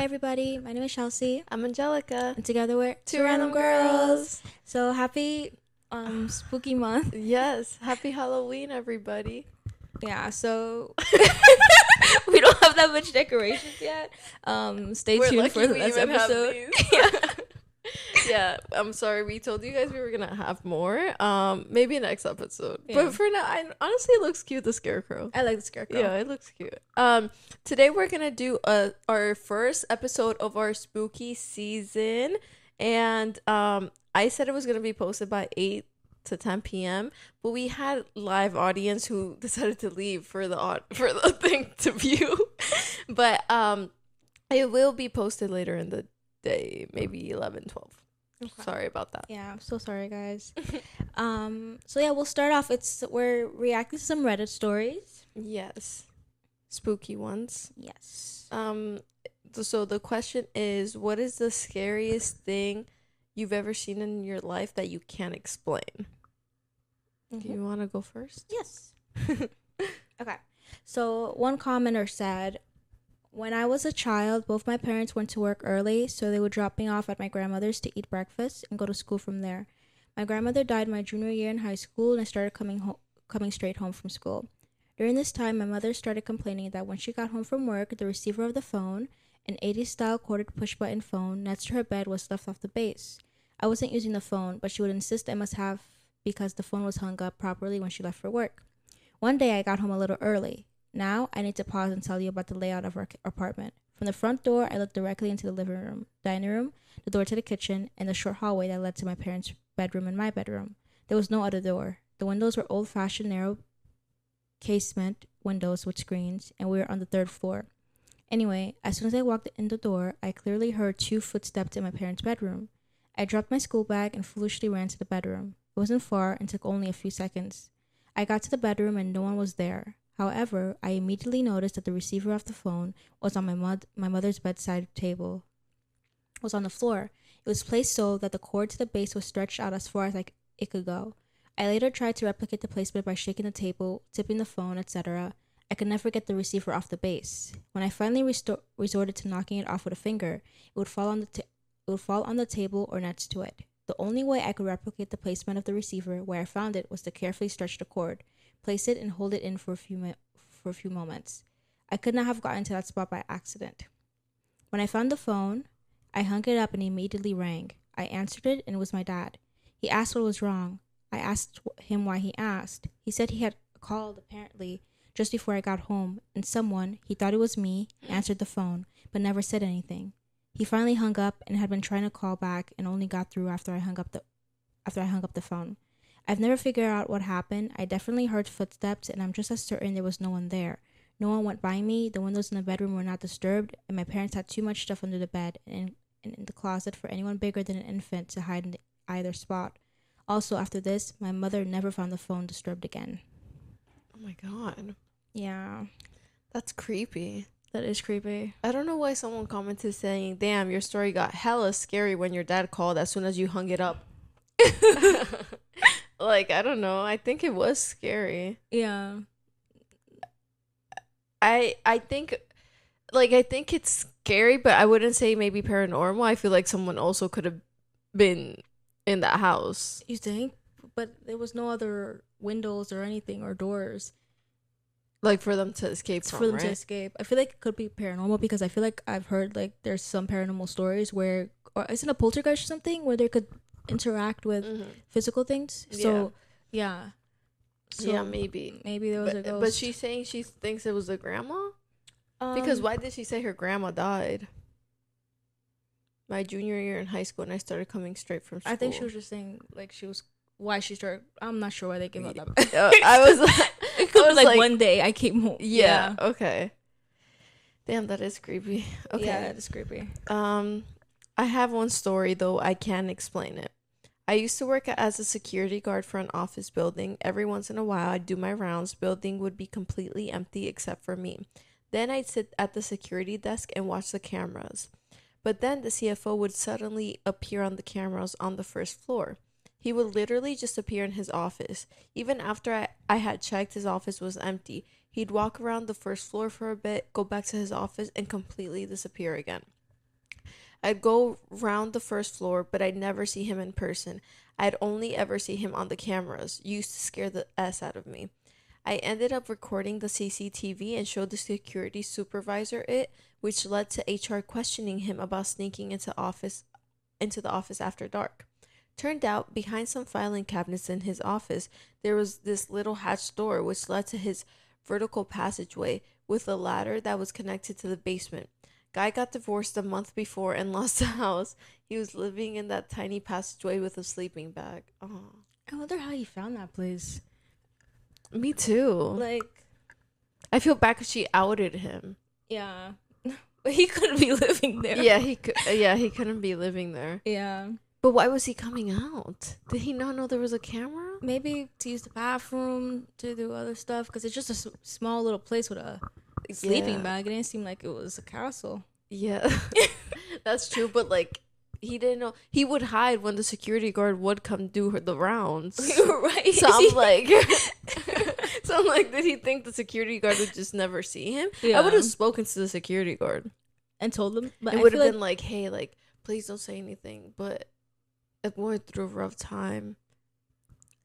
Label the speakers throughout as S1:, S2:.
S1: everybody. My name is Chelsea.
S2: I'm Angelica.
S1: And together we're
S2: Two Random Girls.
S1: So happy spooky month.
S2: Yes. Happy Halloween, everybody.
S1: Yeah, so we don't have that much decorations yet. Stay tuned for the next episode.
S2: Yeah, I'm sorry. We told you guys we were gonna have more. Maybe next episode. Yeah. But for now, honestly, it looks cute. The scarecrow.
S1: I like the scarecrow.
S2: Yeah, it looks cute. Today we're gonna do our first episode of our spooky season, and I said it was gonna be posted by 8 to 10 p.m. But we had live audience who decided to leave for the thing to view. But it will be posted later in the day, maybe 11-12. Okay. Sorry about that.
S1: Yeah, I'm so sorry, guys. So yeah, we'll start off. We're reacting to some Reddit stories.
S2: Yes, spooky ones.
S1: Yes.
S2: So the question is, what is the scariest thing you've ever seen in your life that you can't explain? Do you want to go first?
S1: Yes. Okay. So one commenter said, when I was a child, both my parents went to work early, so they would drop me off at my grandmother's to eat breakfast and go to school from there. My grandmother died my junior year in high school, and I started coming straight home from school. During this time, my mother started complaining that when she got home from work, the receiver of the phone, an 80s-style corded push-button phone next to her bed, was left off the base. I wasn't using the phone, but she would insist I must have because the phone was hung up properly when she left for work. One day, I got home a little early. Now, I need to pause and tell you about the layout of our apartment. From the front door, I looked directly into the living room, dining room, the door to the kitchen, and the short hallway that led to my parents' bedroom and my bedroom. There was no other door. The windows were old-fashioned, narrow casement windows with screens, and we were on the third floor. Anyway, as soon as I walked in the door, I clearly heard 2 footsteps in my parents' bedroom. I dropped my school bag and foolishly ran to the bedroom. It wasn't far and took only a few seconds. I got to the bedroom and no one was there. However, I immediately noticed that the receiver of the phone was on my mother's bedside table. It was on the floor. It was placed so that the cord to the base was stretched out as far as it could go. I later tried to replicate the placement by shaking the table, tipping the phone, etc. I could never get the receiver off the base. When I finally resorted to knocking it off with a finger, it would fall on the table or next to it. The only way I could replicate the placement of the receiver where I found it was to carefully stretch the cord, place it, and hold it in for a few moments. I could not have gotten to that spot by accident. When I found the phone, I hung it up and it immediately rang. I answered it and it was my dad. He asked what was wrong. I asked him why he asked. He said he had called apparently just before I got home, and someone, he thought it was me, answered the phone, but never said anything. He finally hung up and had been trying to call back and only got through after I hung up the phone. I've never figured out what happened. I definitely heard footsteps, and I'm just as certain there was no one there. No one went by me, the windows in the bedroom were not disturbed, and my parents had too much stuff under the bed and in the closet for anyone bigger than an infant to hide in either spot. Also, after this, my mother never found the phone disturbed again.
S2: Oh my god.
S1: Yeah.
S2: That's creepy.
S1: That is creepy.
S2: I don't know why someone commented saying, damn, your story got hella scary when your dad called as soon as you hung it up. I don't know. I think it was scary.
S1: Yeah.
S2: I think it's scary, but I wouldn't say maybe paranormal. I feel like someone also could have been in that house.
S1: You think? But there was no other windows or anything or doors.
S2: For them to escape from, right?
S1: To escape. I feel like it could be paranormal because I feel like I've heard there's some paranormal stories where, or isn't a poltergeist or something where they could interact with physical things. So yeah. So
S2: yeah, maybe
S1: there was a ghost.
S2: But she's saying she thinks it was the grandma. Because why did she say her grandma died? My junior year in high school, and I started coming straight from school.
S1: I think she was just saying why she started. I'm not sure why they gave up that.
S2: I was like,
S1: it could be one day I came home.
S2: Yeah. Okay. Damn, that is creepy. Okay.
S1: Yeah, that is creepy.
S2: I have one story though. I can't explain it. I used to work as a security guard for an office building. Every once in a while, I'd do my rounds. Building would be completely empty except for me. Then I'd sit at the security desk and watch the cameras. But then the CFO would suddenly appear on the cameras on the first floor. He would literally just appear in his office. Even after I had checked his office was empty, he'd walk around the first floor for a bit, go back to his office, and completely disappear again. I'd go round the first floor, but I'd never see him in person. I'd only ever see him on the cameras. Used to scare the S out of me. I ended up recording the CCTV and showed the security supervisor it, which led to HR questioning him about sneaking into the office after dark. Turned out, behind some filing cabinets in his office, there was this little hatched door which led to his vertical passageway with a ladder that was connected to the basement. Guy got divorced a month before and lost the house. He was living in that tiny passageway with a sleeping bag. Oh,
S1: I wonder how he found that place.
S2: me too.
S1: Like,
S2: I feel bad because she outed him.
S1: yeah. But he couldn't be living there.
S2: Yeah, he could. Yeah, he couldn't be living there.
S1: Yeah.
S2: But why was he coming out? Did he not know there was a camera?
S1: Maybe to use the bathroom, to do other stuff, because it's just a small little place with a sleeping bag. It didn't seem like it was a castle.
S2: Yeah, that's true. But like, he didn't know. He would hide when the security guard would come do the rounds.
S1: Right.
S2: So I'm like, did he think the security guard would just never see him?
S1: Yeah.
S2: I would have spoken to the security guard
S1: And told them. But
S2: it
S1: I
S2: would have
S1: feel
S2: been like, hey, like, please don't say anything. But I'm going through a rough time.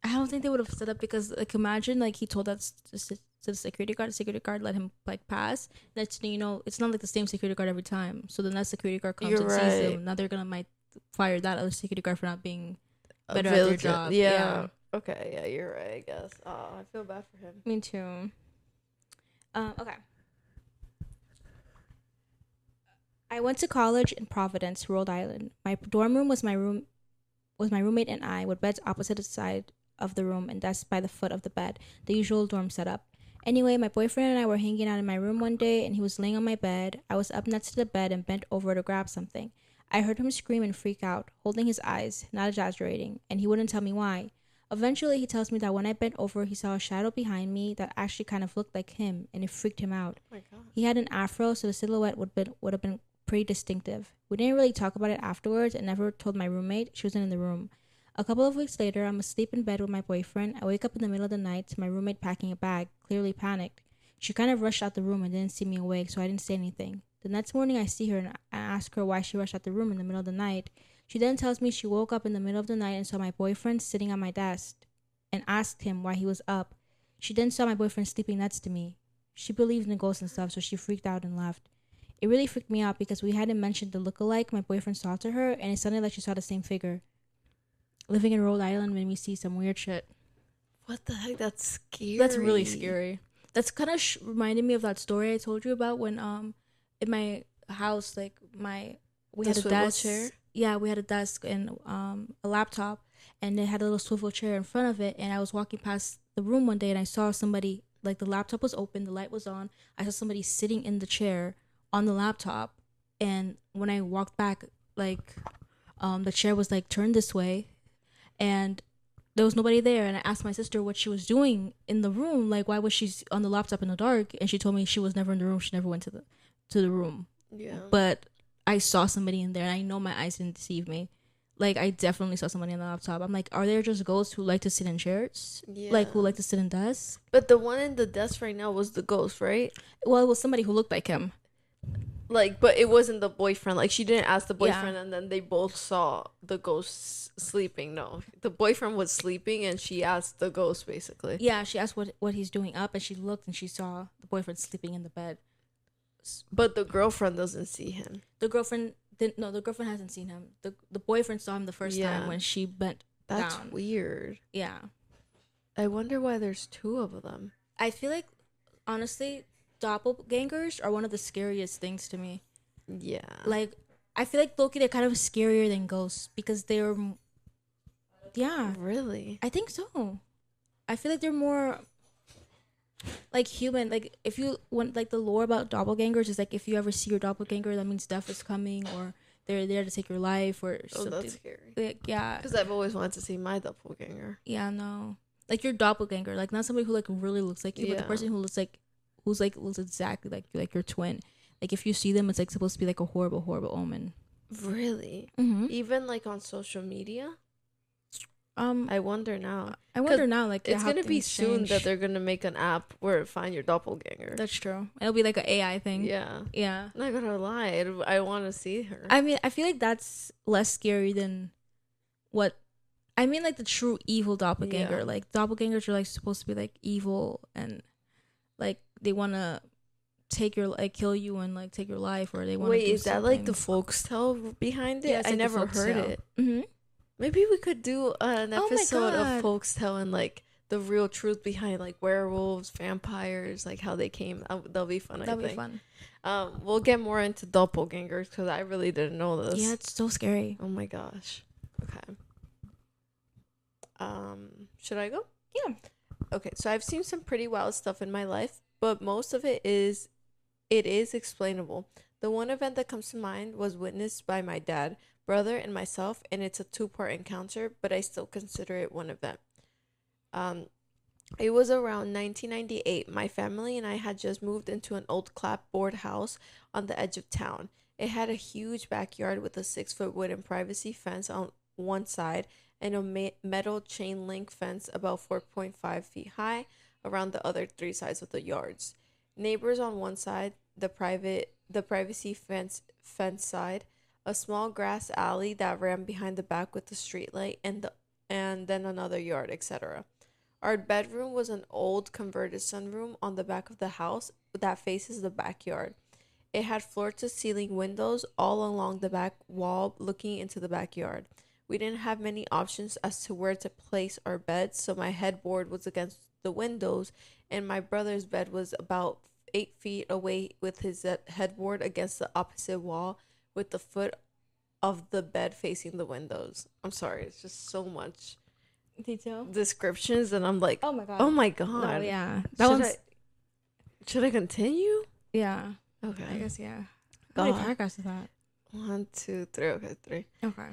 S1: I don't think they would have set up because, like, imagine, like, he told that to the security guard. The security guard let him, like, pass. That's, you know, it's not like the same security guard every time. So then that security guard comes and sees him. Now they're gonna might fire that other security guard for not being better at their job.
S2: Yeah. Okay. Yeah, you're right. I guess. Oh, I feel bad for him.
S1: Me too. Okay. I went to college in Providence, Rhode Island. My dorm room was my roommate and I, with beds opposite the side of the room and desks by the foot of the bed, the usual dorm setup. Anyway, my boyfriend and I were hanging out in my room one day, and he was laying on my bed. I was up next to the bed and bent over to grab something. I heard him scream and freak out, holding his eyes, not exaggerating, and he wouldn't tell me why. Eventually, he tells me that when I bent over, he saw a shadow behind me that actually kind of looked like him, and it freaked him out.
S2: Oh my God.
S1: He had an afro, so the silhouette would have been pretty distinctive. We didn't really talk about it afterwards and never told my roommate. She wasn't in the room. A couple of weeks later, I'm asleep in bed with my boyfriend. I wake up in the middle of the night to my roommate packing a bag, clearly panicked. She kind of rushed out the room and didn't see me awake, so I didn't say anything. The next morning, I see her and I ask her why she rushed out the room in the middle of the night. She then tells me she woke up in the middle of the night and saw my boyfriend sitting on my desk and asked him why he was up. She then saw my boyfriend sleeping next to me. She believed in ghosts and stuff, so she freaked out and left. It really freaked me out because we hadn't mentioned the lookalike my boyfriend saw to her, and it sounded like she saw the same figure. Living in Rhode Island made me see some weird shit.
S2: What the heck? That's scary.
S1: That's really scary. That's kind of reminded me of that story I told you about when in my house, like we had a desk.
S2: Chair?
S1: Yeah, we had a desk and a laptop, and it had a little swivel chair in front of it. And I was walking past the room one day, and I saw somebody, like, the laptop was open, the light was on. I saw somebody sitting in the chair on the laptop, and when I walked back, like, the chair was like turned this way, and there was nobody there. And I asked my sister what she was doing in the room, like, why was she on the laptop in the dark? And she told me she was never in the room. She never went to the room.
S2: Yeah.
S1: But I saw somebody in there, and I know my eyes didn't deceive me. Like, I definitely saw somebody on the laptop. I'm like, are there just ghosts who like to sit in chairs?
S2: Yeah.
S1: Like, who like to sit in desks?
S2: But the one in the desk right now was the ghost, right?
S1: Well, it was somebody who looked like him.
S2: Like, but it wasn't the boyfriend. Like, she didn't ask the boyfriend, and then they both saw the ghost sleeping. No, the boyfriend was sleeping, and she asked the ghost, basically.
S1: Yeah, she asked what he's doing up, and she looked, and she saw the boyfriend sleeping in the bed.
S2: But the girlfriend doesn't see him.
S1: The girlfriend didn't. No, the girlfriend hasn't seen him. The boyfriend saw him the first time when she bent down.
S2: That's weird.
S1: Yeah.
S2: I wonder why there's two of them.
S1: I feel like, honestly, doppelgangers are one of the scariest things to me.
S2: Yeah.
S1: Like, I feel like Loki, they're kind of scarier than ghosts because they're. Yeah.
S2: Really?
S1: I think so. I feel like they're more like human. Like, if you want, like, the lore about doppelgangers is like, if you ever see your doppelganger, that means death is coming, or they're there to take your life, or something.
S2: That's scary.
S1: Like, yeah.
S2: Because I've always wanted to see my doppelganger.
S1: Yeah, no. Like, your doppelganger, like, not somebody who, like, really looks like you, but the person who looks exactly like your twin. Like, if you see them, it's like supposed to be like a horrible omen.
S2: Really?
S1: Mm-hmm.
S2: Even like on social media? I wonder now.
S1: Like
S2: It's
S1: how
S2: gonna be
S1: things
S2: soon
S1: change.
S2: that they're gonna make an app where it find your doppelganger.
S1: That's true. It'll be like an AI thing.
S2: Yeah.
S1: Yeah.
S2: I'm not gonna lie. I want to see her.
S1: I mean, I feel like that's less scary than what. I mean, like the true evil doppelganger.
S2: Yeah.
S1: Like doppelgangers are like supposed to be like evil and like they want to take your like kill you and like take your life, or they want to.
S2: Wait, is that like the folktale behind it?
S1: Yeah, it's
S2: I
S1: like the
S2: never heard
S1: folktale.
S2: it.
S1: Mm-hmm.
S2: Maybe we could do an
S1: Oh my
S2: episode of
S1: God.
S2: folktale and like the real truth behind like werewolves, vampires, like how they came. That'll be fun.
S1: That'll
S2: I
S1: be
S2: think.
S1: fun.
S2: We'll get more into doppelgangers because I really didn't know this.
S1: Yeah, it's so scary.
S2: Oh my gosh. Okay. Should I go?
S1: Yeah.
S2: Okay, so I've seen some pretty wild stuff in my life, but most of it is explainable. The one event that comes to mind was witnessed by my dad, brother, and myself, and it's a two-part encounter, but I still consider it one event. It was around 1998. My family and I had just moved into an old clapboard house on the edge of town. It had a huge backyard with a 6-foot wooden privacy fence on one side and a metal chain link fence about 4.5 feet high around the other 3 sides of the yards. Neighbors on one side, the privacy fence side, a small grass alley that ran behind the back with the street light, and then another yard, etc. Our bedroom was an old converted sunroom on the back of the house that faces the backyard. It had floor-to-ceiling windows all along the back wall looking into the backyard. We didn't have many options as to where to place our beds, so my headboard was against the windows, and my brother's bed was about 8 feet away with his headboard against the opposite wall with the foot of the bed facing the windows. I'm sorry, it's just so much
S1: Detail.
S2: descriptions, and I'm like,
S1: Oh my god.
S2: oh my god.
S1: No, yeah.
S2: Should I continue?
S1: Yeah.
S2: Okay.
S1: I guess yeah. How many
S2: God.
S1: paragraphs is that?
S2: 1, 2, 3. Okay, 3.
S1: Okay.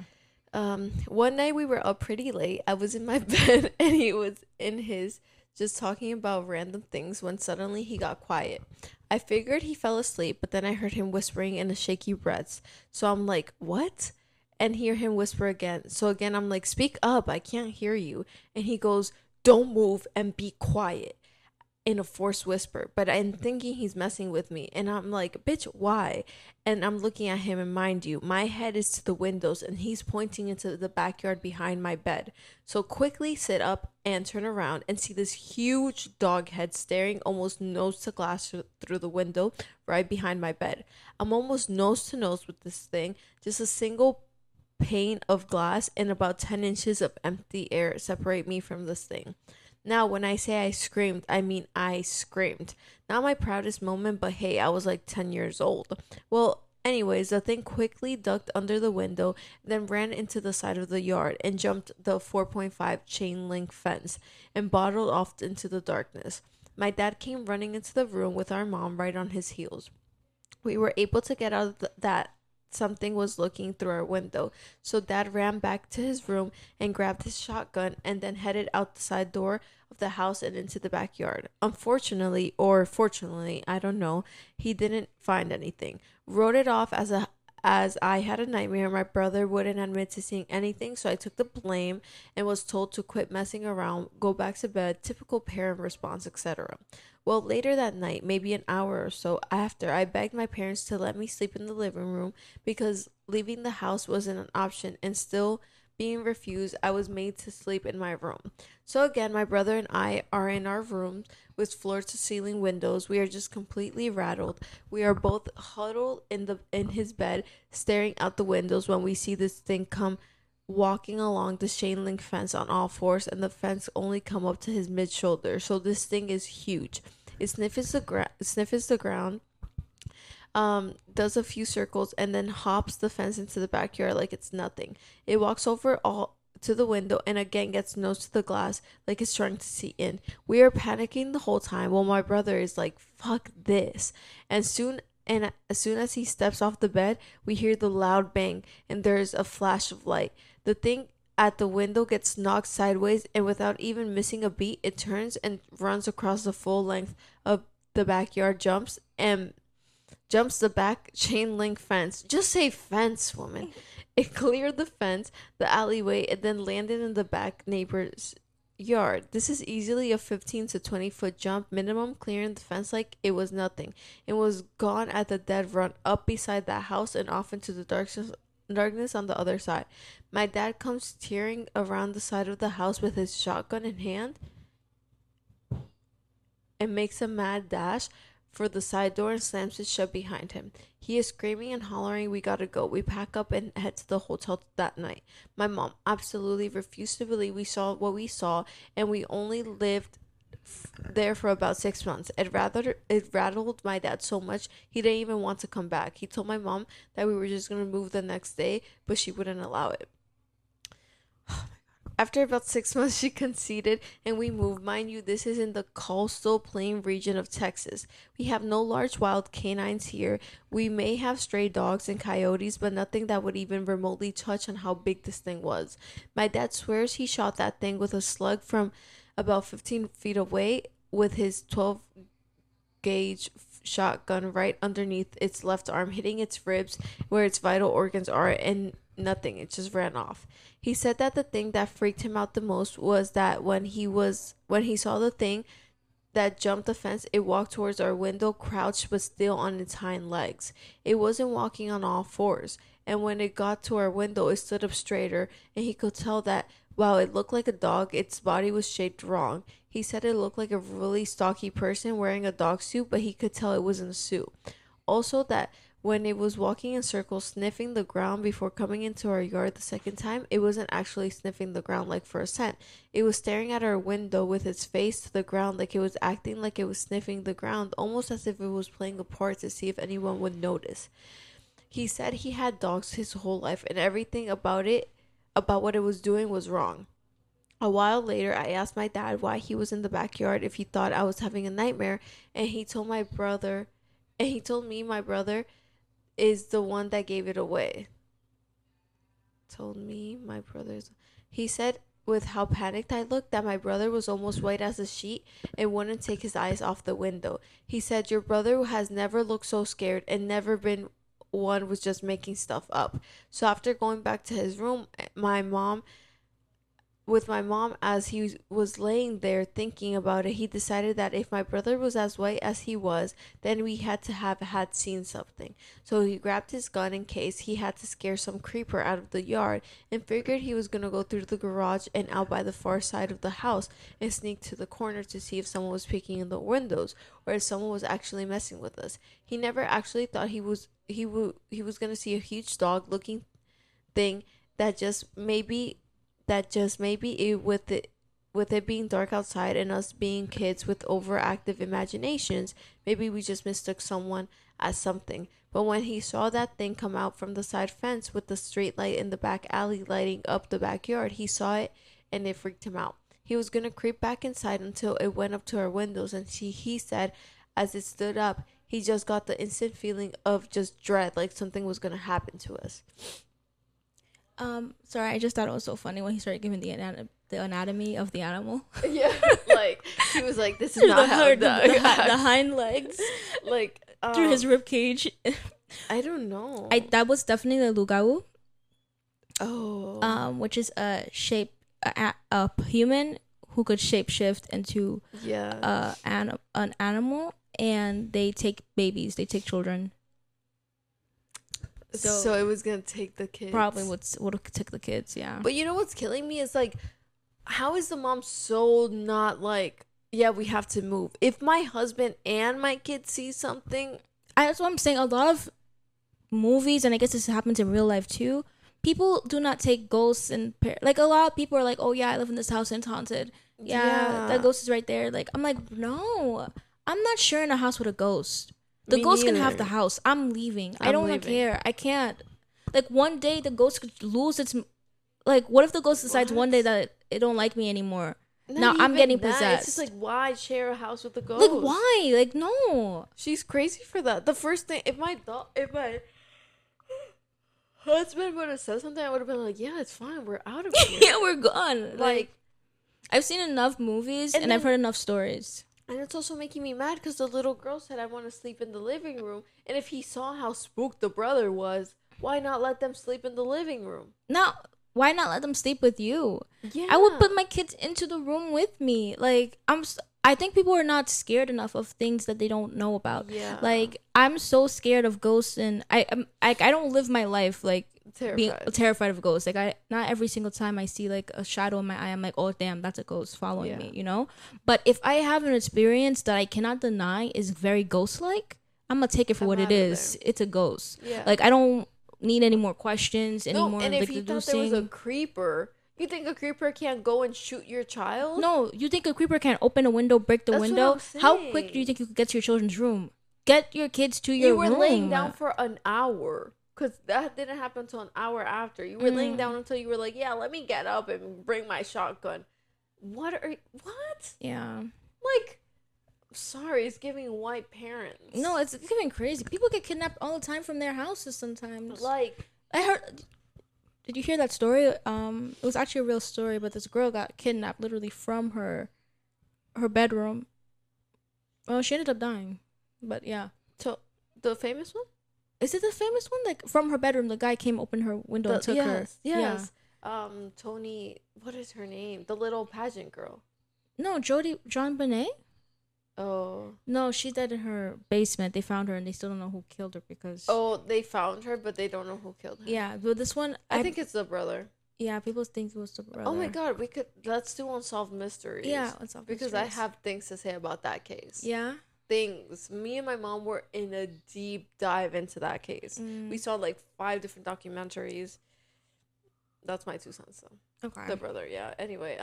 S2: One night we were up pretty late. I was in my bed and he was in his, just talking about random things when suddenly he got quiet. I figured he fell asleep, but then I heard him whispering in a shaky breath. So I'm like, what? And hear him whisper again. So again, I'm like, speak up. I can't hear you. And he goes, don't move and be quiet, in a forced whisper. But I'm thinking he's messing with me. And I'm like, bitch, why? And I'm looking at him, and mind you, my head is to the windows and he's pointing into the backyard behind my bed. So quickly sit up and turn around and see this huge dog head staring almost nose to glass through the window right behind my bed. I'm almost nose to nose with this thing, just a single pane of glass and about 10 inches of empty air separate me from this thing. Now, when I say I screamed, I mean I screamed. Not my proudest moment, but hey, I was like 10 years old. Well, anyways, the thing quickly ducked under the window, then ran into the side of the yard and jumped the 4.5 chain link fence and bottled off into the darkness. My dad came running into the room with our mom right on his heels. We were able to get out of that something was looking through our window. So dad ran back to his room and grabbed his shotgun and then headed out the side door of the house and into the backyard. Unfortunately, or fortunately, I don't know, he didn't find anything. Wrote it off as I had a nightmare. My brother wouldn't admit to seeing anything, so I took the blame and was told to quit messing around, go back to bed, typical parent response, etc. Well, later that night, maybe an hour or so after, I begged my parents to let me sleep in the living room because leaving the house wasn't an option, and still being refused, I was made to sleep in my room. So again, my brother and I are in our room with floor to ceiling windows. We are just completely rattled. We are both huddled in his bed, staring out the windows when we see this thing come walking along the chain link fence on all fours, and the fence only come up to his mid shoulder. So this thing is huge. It sniffs the ground, does a few circles, and then hops the fence into the backyard like it's nothing. It walks over all to the window and again gets nose to the glass like it's trying to see in. We are panicking the whole time while my brother is like, fuck this. As soon as he steps off the bed, we hear the loud bang and there's a flash of light. The thing at the window gets knocked sideways, and without even missing a beat, it turns and runs across the full length of the backyard, jumps and jumps the back chain link fence. Just say fence, woman. It cleared the fence, the alleyway, and then landed in the back neighbor's yard. This is easily a 15 to 20-foot jump minimum, clearing the fence like it was nothing. It was gone at the dead run, up beside that house and off into the darkness on the other side. My dad comes tearing around the side of the house with his shotgun in hand and makes a mad dash for the side door and slams it shut behind him. He is screaming and hollering, "We gotta go." We pack up and head to the hotel that night. My mom absolutely refused to believe we saw what we saw, and we only lived there for about 6 months. It rattled my dad so much he didn't even want to come back. He told my mom that we were just gonna move the next day, but she wouldn't allow it. After about 6 months, she conceded and we moved. Mind you, this is in the coastal plain region of Texas. We have no large wild canines here. We may have stray dogs and coyotes, but nothing that would even remotely touch on how big this thing was. My dad swears he shot that thing with a slug from about 15 feet away with his 12 gauge shotgun right underneath its left arm, hitting its ribs where its vital organs are, and nothing. It just ran off. He said that the thing that freaked him out the most was that when he saw the thing that jumped the fence, it walked towards our window, crouched but still on its hind legs. It wasn't walking on all fours, and when it got to our window, it stood up straighter, and he could tell that while it looked like a dog, its body was shaped wrong. He said it looked like a really stocky person wearing a dog suit, but he could tell it wasn't a suit. Also, that when it was walking in circles, sniffing the ground before coming into our yard the second time, it wasn't actually sniffing the ground like for a scent. It was staring at our window with its face to the ground, like it was acting like it was sniffing the ground, almost as if it was playing a part to see if anyone would notice. He said he had dogs his whole life, and everything about what it was doing was wrong. A while later, I asked my dad why he was in the backyard, if he thought I was having a nightmare, and he told me my brother is the one that gave it away. He said with how panicked I looked that my brother was almost white as a sheet and wouldn't take his eyes off the window. He said, "Your brother has never looked so scared and never been one was just making stuff up." So after going back to his room, my mom as he was laying there thinking about it, he decided that if my brother was as white as he was, then we had to have had seen something. So he grabbed his gun in case he had to scare some creeper out of the yard, and figured he was going to go through the garage and out by the far side of the house and sneak to the corner to see if someone was peeking in the windows or if someone was actually messing with us. He never actually thought he was going to see a huge dog looking thing that just maybe with it being dark outside and us being kids with overactive imaginations, maybe we just mistook someone as something. But when he saw that thing come out from the side fence with the street light in the back alley lighting up the backyard, he saw it and it freaked him out. He was gonna creep back inside until it went up to our windows, and he said as it stood up, he just got the instant feeling of just dread, like something was gonna happen to us.
S1: Sorry, I just thought it was so funny when he started giving the anatomy of the animal.
S2: Yeah, like he was like, "This is not how
S1: the hind legs,
S2: like
S1: through his rib cage."
S2: I don't know.
S1: That was definitely the lugau.
S2: Oh.
S1: Which is a human who could shapeshift into an animal, and they take babies, they take children.
S2: So it was gonna take the kids.
S1: Probably would take the kids, yeah.
S2: But you know what's killing me is like, how is the mom so not like, yeah, we have to move? If my husband and my kids see something,
S1: that's what I'm saying. A lot of movies, and I guess this happens in real life too, people do not take ghosts and like a lot of people are like, "Oh yeah, I live in this house and it's haunted. Yeah, that ghost is right there." Like I'm like, no, I'm not sharing a house with a ghost. The ghost can have the house. I'm leaving. I don't care. I can't. Like one day the ghost could lose its. Like what if the ghost decides one day that it don't like me anymore? Now I'm getting possessed.
S2: It's just like, why share a house with a ghost?
S1: Like why? Like no.
S2: She's crazy for that. The first thing, if my husband would have said something, I would have been like, yeah, it's fine. We're out of here.
S1: Yeah, we're gone. Like I've seen enough movies and I've heard enough stories.
S2: And it's also making me mad because the little girl said, I want to sleep in the living room. And if he saw how spooked the brother was, why not let them sleep in the living room?
S1: No, why not let them sleep with you?
S2: Yeah.
S1: I would put my kids into the room with me. Like, I think people are not scared enough of things that they don't know about.
S2: Yeah.
S1: Like, I'm so scared of ghosts, and I don't live my life like being terrified of ghosts. Like, not every single time I see like a shadow in my eye, I'm like, oh damn, that's a ghost following me, you know. But if I have an experience that I cannot deny is very ghost-like, I'm gonna take it for what it is. It's a ghost.
S2: Yeah.
S1: Like, I don't need any more questions anymore.
S2: And if
S1: like,
S2: you thought there was a creeper, you think a creeper can't go and shoot your child?
S1: No, you think a creeper can't open a window, break the window? How quick do you think you could get to your children's room? Get your kids to your room.
S2: You were laying down for an hour. Because that didn't happen until an hour after. You were laying down until you were like, yeah, let me get up and bring my shotgun. What?
S1: Yeah.
S2: Like, sorry, it's giving white parents.
S1: No, it's giving crazy. People get kidnapped all the time from their houses sometimes.
S2: Like,
S1: I heard... Did you hear that story? It was actually a real story, but this girl got kidnapped literally from her bedroom. Well, she ended up dying. But yeah.
S2: So, the famous one?
S1: Is it the famous one? Like, from her bedroom, the guy came, opened her window, and took her.
S2: Yes. Yeah. Tony, what is her name? The little pageant girl.
S1: No, John Bonet?
S2: Oh.
S1: No, she's dead in her basement. They found her, and they still don't know who killed her because...
S2: Oh, they found her, but they don't know who killed her.
S1: Yeah, but this one...
S2: I think it's the brother.
S1: Yeah, people think it was the brother.
S2: Oh my god, let's do Unsolved Mysteries.
S1: Yeah, Unsolved Mysteries.
S2: Because I have things to say about that case.
S1: Yeah?
S2: Things. Me and my mom were in a deep dive into that case. We saw like 5 different documentaries. That's my 2 cents though.
S1: Okay.
S2: The brother, yeah. Anyway,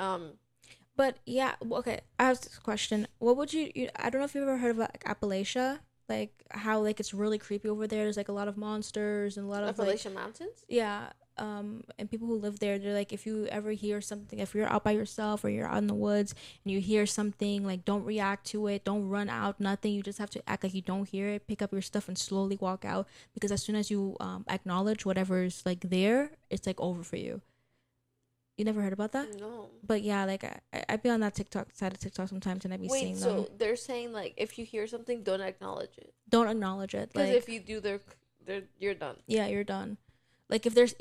S1: But yeah, okay. I have this question. What would you I don't know if you've ever heard of like Appalachia, like how like it's really creepy over there. There's like a lot of monsters and a lot of
S2: Appalachian Mountains.
S1: Yeah, and people who live there, they're like, if you ever hear something, if you're out by yourself or you're out in the woods and you hear something, like don't react to it, don't run out, nothing. You just have to act like you don't hear it, pick up your stuff and slowly walk out, because as soon as you acknowledge whatever's like there, it's like over for you. You never heard about that?
S2: No.
S1: But yeah, like I be on that side of TikTok sometimes, and I be seeing them.
S2: So they're saying like if you hear something, don't acknowledge it.
S1: Don't acknowledge it.
S2: Because
S1: like,
S2: if you do, you're done.
S1: Yeah, you're done. Like if there's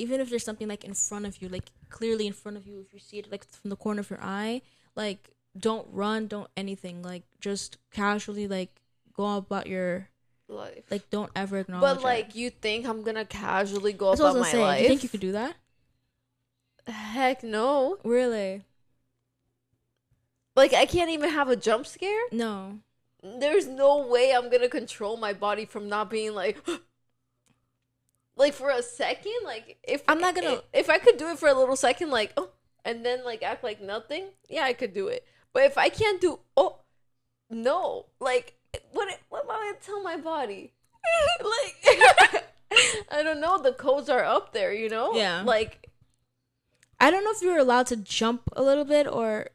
S1: something like in front of you, like clearly in front of you, if you see it like from the corner of your eye, like don't run, don't anything. Like just casually like go about your
S2: life.
S1: Like don't ever acknowledge it.
S2: But like you think I'm gonna casually go
S1: That's
S2: about my life?
S1: Do you think you could do that?
S2: Heck no.
S1: Really?
S2: Like I can't even have a jump scare?
S1: No.
S2: There's no way I'm gonna control my body from not being like like for a second, like if I could do it for a little second, like oh, and then like act like nothing, yeah, I could do it. But if I can't do no, like what am I gonna tell my body? Like I don't know, the codes are up there, you know?
S1: Yeah.
S2: Like
S1: I don't know if you're allowed to jump a little bit, or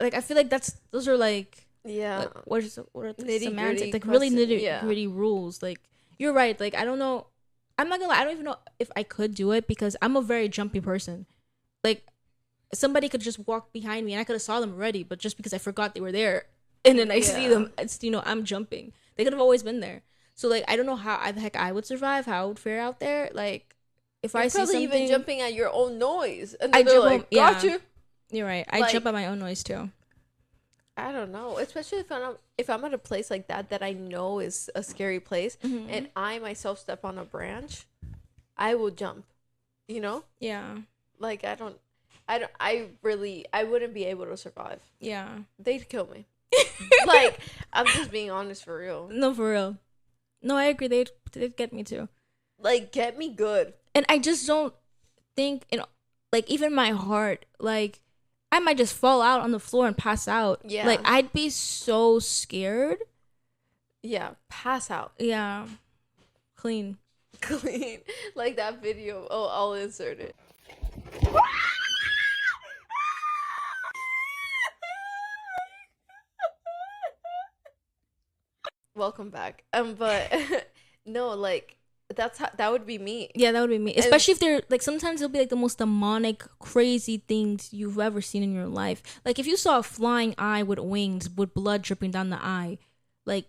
S1: like I feel like those are like like, what are the semantics, like really nitty-gritty rules. Like you're right, like I don't know, I'm not gonna lie, I don't even know if I could do it because I'm a very jumpy person. Like somebody could just walk behind me and I could have saw them already, but just because I forgot they were there and then I see them, it's, you know, I'm jumping. They could have always been there. So like I don't know how the heck I would survive, how I would fare out there. Like if I see something,
S2: even jumping at your own noise, and
S1: I
S2: they're
S1: jump
S2: like, got you.
S1: You're right. I jump at my own noise too.
S2: I don't know, especially if I'm at a place like that I know is a scary place, and I myself step on a branch, I will jump. You know?
S1: Yeah.
S2: Like I wouldn't be able to survive.
S1: Yeah.
S2: They'd kill me. Like I'm just being honest, for real.
S1: No, for real. No, I agree. They'd get me too.
S2: Like get me good. And
S1: I just don't think, like even my heart, like I might just fall out on the floor and pass out.
S2: Yeah.
S1: Like I'd be so scared.
S2: Yeah. Pass out.
S1: Yeah. Clean.
S2: Like that video. Oh, I'll insert it. Welcome back. But no, like that would be me.
S1: Yeah, that would be me. Especially if they're like, sometimes it'll be like the most demonic, crazy things you've ever seen in your life. Like if you saw a flying eye with wings, with blood dripping down the eye, like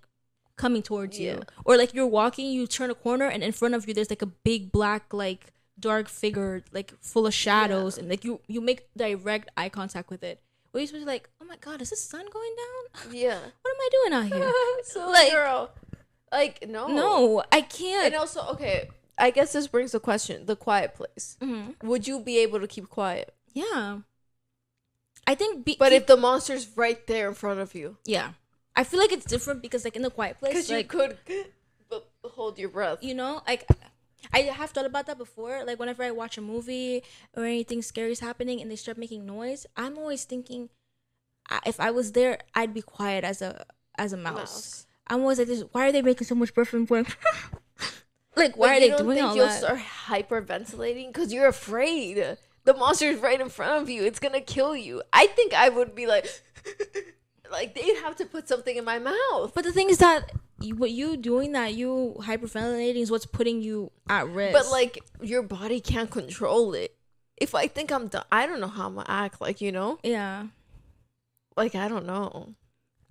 S1: coming towards you, or like you're walking, you turn a corner, and in front of you there's like a big black, like dark figure, like full of shadows, and like you make direct eye contact with it. Where you're supposed to be like, oh my god, is the sun going down?
S2: Yeah.
S1: What am I doing out here?
S2: So like, girl, like
S1: no, I can't.
S2: And also, okay, I guess this brings the question: the quiet place. Mm-hmm. Would you be able to keep quiet?
S1: Yeah, I think.
S2: But if the monster's right there in front of you,
S1: yeah, I feel like it's different because like in the quiet place,
S2: because
S1: like,
S2: you could hold your breath.
S1: You know, like I have thought about that before. Like whenever I watch a movie or anything scary is happening and they start making noise, I'm always thinking, if I was there, I'd be quiet as a mouse. I'm always like this. Why are they making so much breath and going? Like, why are they doing all that? You don't think you'll start
S2: hyperventilating because you're afraid? The monster's right in front of you. It's gonna kill you. I think I would be like, like they'd have to put something in my mouth.
S1: But the thing is that what you doing that, you hyperventilating, is what's putting you at risk.
S2: But like your body can't control it. If I think I'm done, I don't know how I'm gonna act. Like, you know?
S1: Yeah.
S2: Like, I don't know.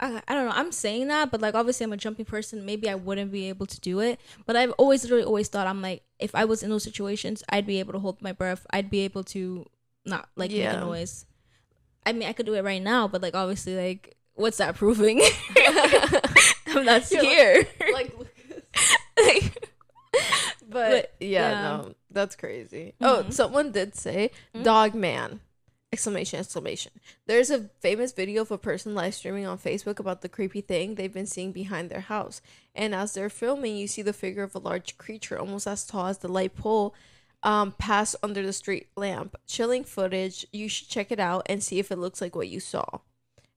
S1: I don't know. I'm saying that, but like obviously I'm a jumpy person. Maybe I wouldn't be able to do it. But I've always thought, I'm like, if I was in those situations, I'd be able to hold my breath. I'd be able to not like make a noise. I mean, I could do it right now, but like obviously, like, what's that proving? I'm not scared.
S2: Like but yeah, no, that's crazy. Mm-hmm. Oh, someone did say dogman. Exclamation. There's a famous video of a person live streaming on Facebook about the creepy thing they've been seeing behind their house. And as they're filming, you see the figure of a large creature, almost as tall as the light pole, pass under the street lamp. Chilling footage. You should check it out and see if it looks like what you saw.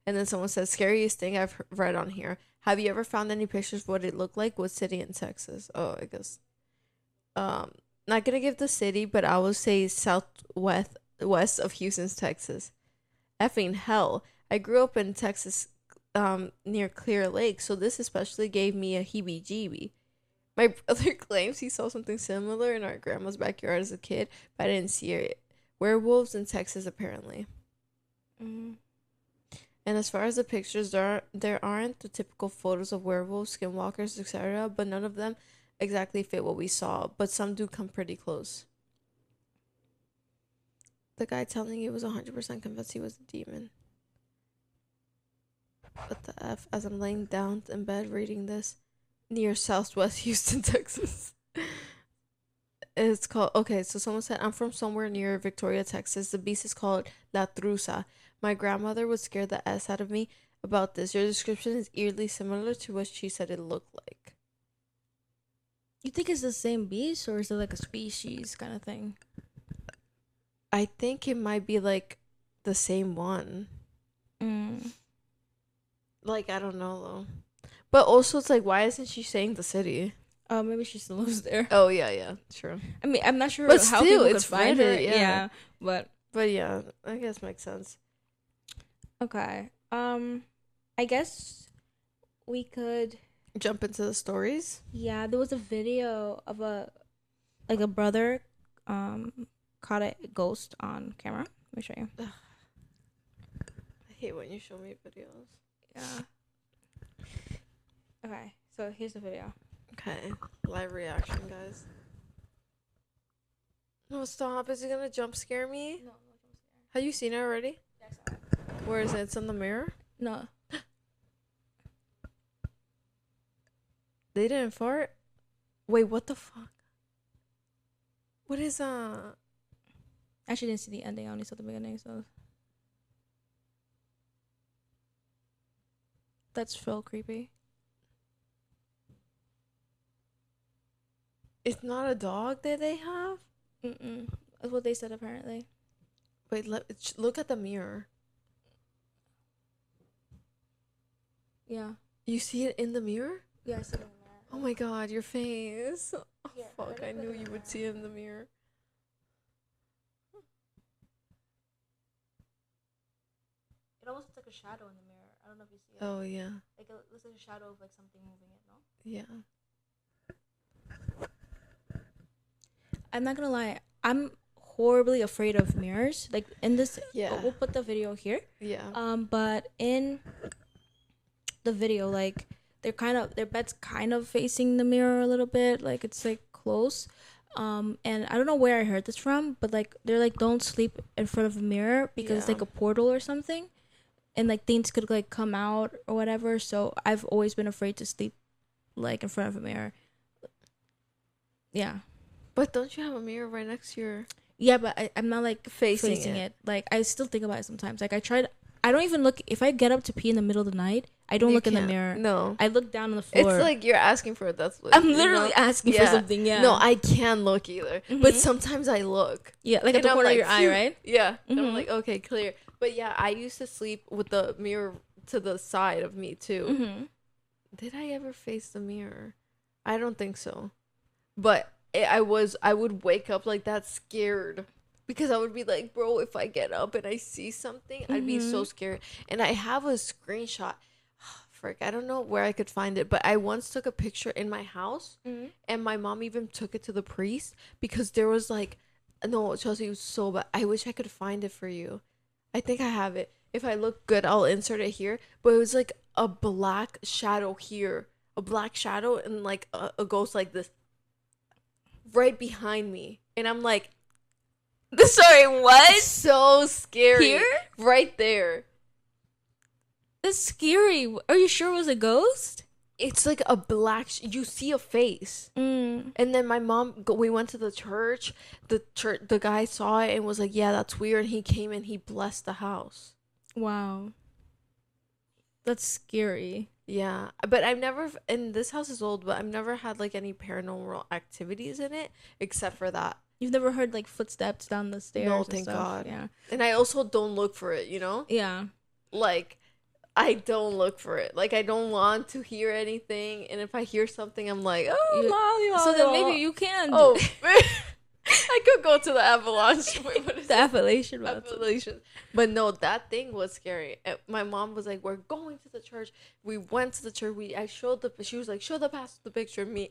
S2: And then someone says, scariest thing I've read on here. Have you ever found any pictures of what it looked like? What city in Texas? Oh, I guess. Not gonna give the city, but I will say southwest of Houston, Texas. Effing hell. I grew up in Texas, near Clear Lake, so this especially gave me a heebie-jeebie. My brother claims he saw something similar in our grandma's backyard as a kid, but I didn't see it. Werewolves in Texas, apparently. Mm-hmm. And as far as the pictures, there aren't the typical photos of werewolves, skinwalkers, etc., but none of them exactly fit what we saw, but some do come pretty close. The guy telling you was 100% convinced he was a demon. What the F? As I'm laying down in bed reading this, near Southwest Houston, Texas. It's called, okay, so someone said, I'm from somewhere near Victoria, Texas. The beast is called La Trusa. My grandmother would scare the S out of me about this. Your description is eerily similar to what she said it looked like.
S1: You think it's the same beast, or is it like a species kind of thing?
S2: I think it might be like the same one. Like, I don't know though. But also, it's like, why isn't she saying the city?
S1: Oh, maybe she still lives there.
S2: Oh yeah, true.
S1: I mean, I'm not sure
S2: but
S1: how
S2: still,
S1: people
S2: it's
S1: could find her.
S2: Yeah,
S1: but
S2: yeah, I guess makes sense.
S1: Okay. I guess we could
S2: jump into the stories.
S1: Yeah, there was a video of a brother caught a ghost on camera. Let me show you.
S2: Ugh. I hate when you show me videos.
S1: Yeah. Okay, so here's the video.
S2: Okay, live reaction, guys. No, stop. Is it gonna jump scare me?
S1: No, jump scare.
S2: Have you seen it already?
S1: Yeah, I saw it.
S2: Where is it? It's in the mirror?
S1: No.
S2: They didn't fart? Wait, what the fuck? What is
S1: I actually didn't see the ending. I only saw the beginning, so that's real creepy.
S2: It's not a dog that they have?
S1: That's what they said apparently.
S2: Wait, look at the mirror.
S1: Yeah.
S2: You see it in the mirror?
S1: Yeah, I see it in the mirror.
S2: Oh my god, your face. Oh,
S1: yeah,
S2: fuck, I knew you would see it in the mirror.
S1: It almost looks like a shadow in the mirror. I don't know if you see it.
S2: Oh, yeah.
S1: Like it looks like a shadow of like something moving it, no?
S2: Yeah.
S1: I'm not gonna lie. I'm horribly afraid of mirrors. Like in this,
S2: Yeah.
S1: we'll put the video here.
S2: Yeah.
S1: But in the video, like their bed's kind of facing the mirror a little bit. Like it's like close. And I don't know where I heard this from, but like they're like, don't sleep in front of a mirror because it's like a portal or something, and like things could like come out or whatever. So I've always been afraid to sleep like in front of a mirror. Yeah.
S2: But don't you have a mirror right next to your...
S1: Yeah, but I'm not like
S2: facing
S1: it. Like I still think about it sometimes. Like I don't even look, if I get up to pee in the middle of the night, I don't look in the mirror.
S2: No.
S1: I look down on the floor.
S2: It's like you're asking for it. That's what
S1: I'm literally asking for something. Yeah.
S2: No, I can't look either. Mm-hmm. But sometimes I look.
S1: Yeah, like at the corner of your eye, right?
S2: Yeah. Mm-hmm. I'm like, okay, clear. But yeah, I used to sleep with the mirror to the side of me too. Mm-hmm. Did I ever face the mirror? I don't think so. But I would wake up like that scared. Because I would be like, bro, if I get up and I see something, I'd be so scared. And I have a screenshot. Frick, I don't know where I could find it. But I once took a picture in my house. Mm-hmm. And my mom even took it to the priest. Because there was like... No, Chelsea, it was so bad. I wish I could find it for you. I think I have it. If I look good, I'll insert it here. But it was like a black shadow here. A black shadow and like a ghost like this. Right behind me. And I'm like...
S1: Sorry, what?
S2: So scary.
S1: Here?
S2: Right there.
S1: That's scary. Are you sure it was a ghost?
S2: It's like a black... you see a face. And then my mom... we went to the church. The guy saw it and was like, yeah, that's weird. And he came and he blessed the house.
S1: Wow. That's scary.
S2: Yeah. But I've never... and this house is old, but I've never had like any paranormal activities in it. Except for that.
S1: You've never heard like footsteps down the stairs?
S2: No, thank God.
S1: Yeah.
S2: And I also don't look for it, you know?
S1: Yeah.
S2: Like, I don't look for it. Like, I don't want to hear anything. And if I hear something, I'm like, oh,
S1: so then maybe you can.
S2: Oh, I could go to the Avalanche. Wait, what is
S1: the Appalachian
S2: Mountains. Appalachian. But no, that thing was scary. My mom was like, we're going to the church. We went to the church. She was like, show the pastor the picture of me.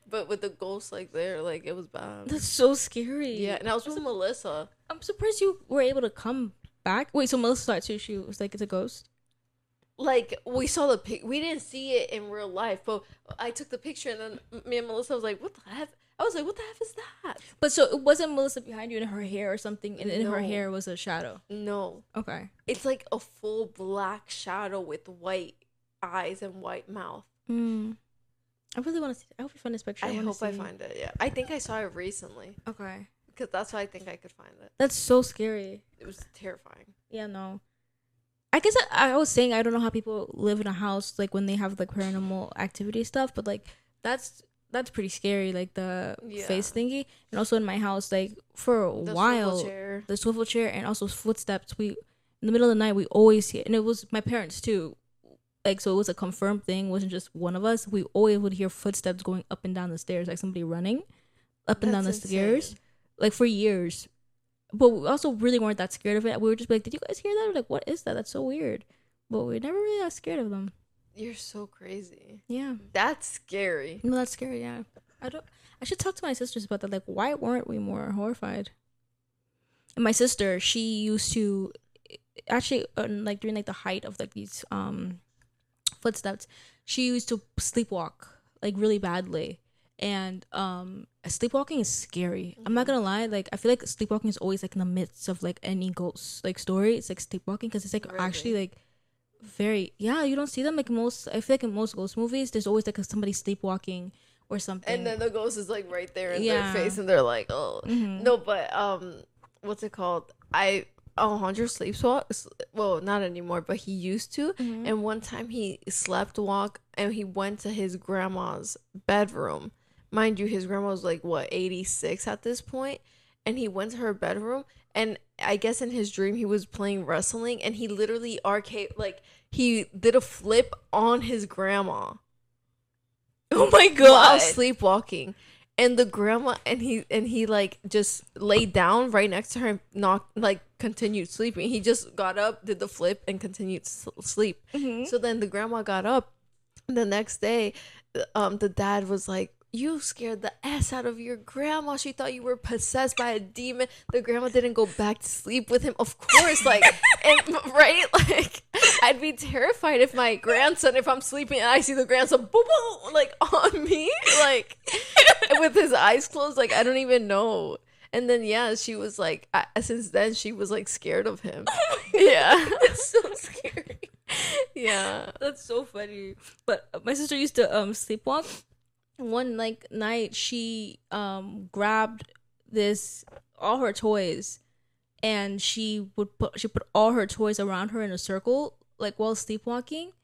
S2: But with the ghost like there, like it was bad.
S1: That's so scary.
S2: Yeah, and I was with Melissa.
S1: I'm surprised you were able to come back. Wait, so Melissa saw it too. She was like, it's a ghost?
S2: Like, we saw the pic. We didn't see it in real life, but I took the picture, and then me and Melissa was like, what the heck? I was like, what the heck is that?
S1: But so it wasn't Melissa behind you in her hair or something, and in her hair was a shadow?
S2: No.
S1: Okay.
S2: It's like a full black shadow with white eyes and white mouth.
S1: I really want to see it. I hope you find this picture.
S2: I hope I find it, yeah. I think I saw it recently.
S1: Okay.
S2: Because that's why I think I could find it.
S1: That's so scary.
S2: It was terrifying.
S1: Yeah, no. I guess I was saying I don't know how people live in a house, like, when they have, like, paranormal activity stuff. But, like, that's pretty scary, like, the face thingy. And also in my house, like, for a while, the swivel chair and also footsteps. In the middle of the night, we always see it. And it was my parents, too. Like, so it was a confirmed thing. It wasn't just one of us. We always would hear footsteps going up and down the stairs, like somebody running up and down the stairs, like for years. But we also really weren't that scared of it. We were just like, did you guys hear that? We're like, what is that? That's so weird. But we never really got scared of them.
S2: You're so crazy.
S1: Yeah.
S2: That's scary.
S1: No, that's scary, yeah. I should talk to my sisters about that. Like, why weren't we more horrified? And my sister, she used to, actually, like, during, like, the height of, like, these, footsteps, she used to sleepwalk like really badly, and sleepwalking is scary. I'm not gonna lie, like I feel like sleepwalking is always like in the midst of like any ghost like story. It's like sleepwalking because it's like actually like very you don't see them like most. I feel like in most ghost movies there's always like somebody sleepwalking or something,
S2: and then the ghost is like right there in their face and they're like, oh no. But what's it called? Alejandro sleepwalks. Well, not anymore, but he used to. And one time he slept walk and he went to his grandma's bedroom. Mind you, his grandma was like, what, 86 at this point? And he went to her bedroom, and I guess in his dream he was playing wrestling, and he literally he did a flip on his grandma.
S1: Oh my God.
S2: While sleepwalking. And the grandma and he like just laid down right next to her and continued sleeping. He just got up, did the flip, and continued sleep. So then the grandma got up the next day. The dad was like, You scared the ass out of your grandma. She thought you were possessed by a demon. The grandma didn't go back to sleep with him. Of course, like, and, right? Like, I'd be terrified if my grandson, if I'm sleeping and I see the grandson, boom, boom, like, on me, like, with his eyes closed. Like, I don't even know. And then, yeah, she was like, since then, she was like scared of him. Yeah.
S1: It's so scary.
S2: Yeah.
S1: That's so funny. But my sister used to sleepwalk. One like night she grabbed all her toys, and she put all her toys around her in a circle, like, while sleepwalking.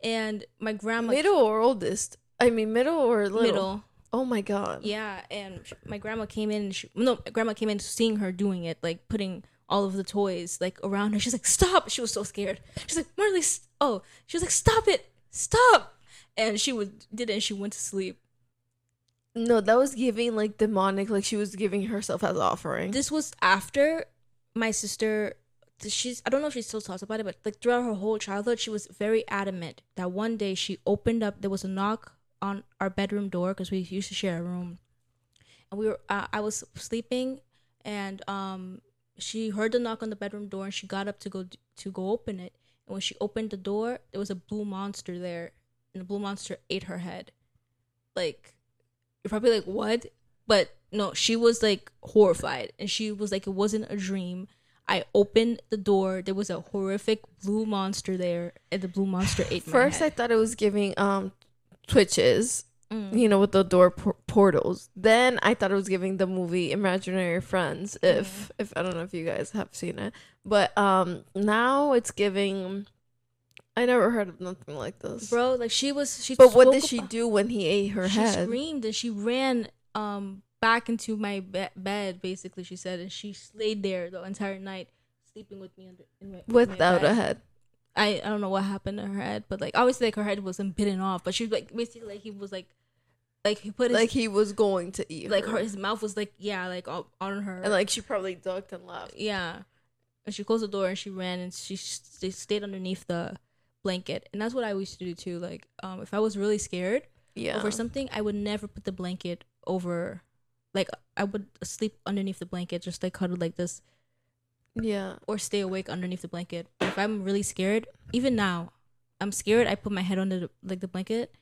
S1: And my grandma,
S2: middle or oldest? I mean, middle or little?
S1: Middle.
S2: Oh my god.
S1: Yeah, and my grandma came in. Grandma came in seeing her doing it, like putting all of the toys like around her. She's like, "Stop!" She was so scared. She's like, "Marley, she was like, "Stop it, stop!" And she did it, and she went to sleep.
S2: No, that was giving like demonic, like she was giving herself as offering.
S1: This was after my sister. I don't know if she still talks about it, but like throughout her whole childhood, she was very adamant that one day she opened up. There was a knock on our bedroom door because we used to share a room, and I was sleeping, and she heard the knock on the bedroom door, and she got up to go open it. And when she opened the door, there was a blue monster there, and the blue monster ate her head. Like, you're probably like, what? But no, she was like horrified, and she was like, it wasn't a dream. I opened the door, there was a horrific blue monster there, and the blue monster ate my head.
S2: First, I thought it was giving twitches, you know, with the door portals. Then I thought it was giving the movie Imaginary Friends. If I don't know if you guys have seen it, but now it's giving. I never heard of nothing like this,
S1: bro. Like,
S2: But what did she do when he ate her head?
S1: She screamed, and she ran back into my bed. Basically, she said, and she stayed there the entire night, sleeping with me
S2: without a head.
S1: I don't know what happened to her head, but like obviously like her head wasn't bitten off, but she was like basically like he was like he put his,
S2: like he was going to eat
S1: like
S2: her.
S1: his mouth was like on her,
S2: and like she probably ducked and left.
S1: Yeah, and she closed the door and she ran and she stayed underneath the blanket. And that's what I used to do too. Like if I was really scared over something, I would never put the blanket over. Like I would sleep underneath the blanket, just like cuddled like this.
S2: Yeah.
S1: Or stay awake underneath the blanket. If I'm really scared, even now, I'm scared, I put my head under the blanket.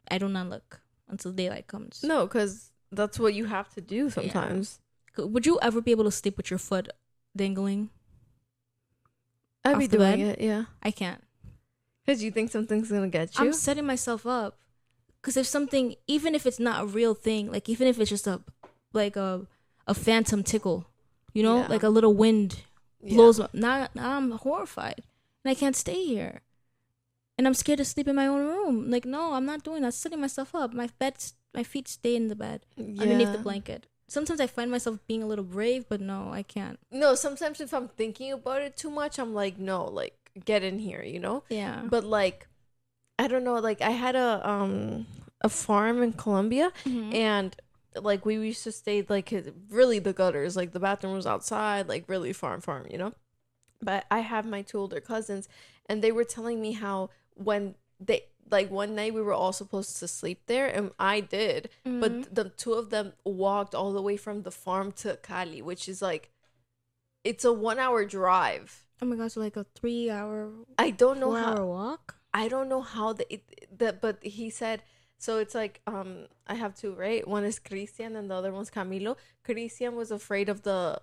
S1: I do not look until daylight comes.
S2: No, because that's what you have to do sometimes.
S1: Yeah. Would you ever be able to sleep with your foot dangling?
S2: I'd be doing it, yeah.
S1: I can't.
S2: Because you think something's going to get you?
S1: I'm setting myself up. Because if something, even if it's not a real thing, like even if it's just a phantom tickle, you know, like a little wind blows. Now I'm horrified and I can't stay here, and I'm scared to sleep in my own room. Like, no, I'm not doing that. Setting myself up. My feet stay in the bed underneath the blanket. Sometimes I find myself being a little brave, but no, I can't.
S2: No, sometimes if I'm thinking about it too much, I'm like, no, like get in here, you know?
S1: Yeah.
S2: But like, I don't know. Like I had a farm in Colombia, and like we used to stay like really the gutters, like the bathroom was outside, like really farm, you know. But I have my two older cousins, and they were telling me how when they like one night we were all supposed to sleep there, and I did, but the two of them walked all the way from the farm to Cali, which is like it's a 1 hour drive.
S1: Oh my gosh, so like a 3 hour.
S2: I don't know
S1: 4 hour walk.
S2: I don't know how but he said. So it's like, I have two, right? One is Christian and the other one's Camilo. Christian was afraid of the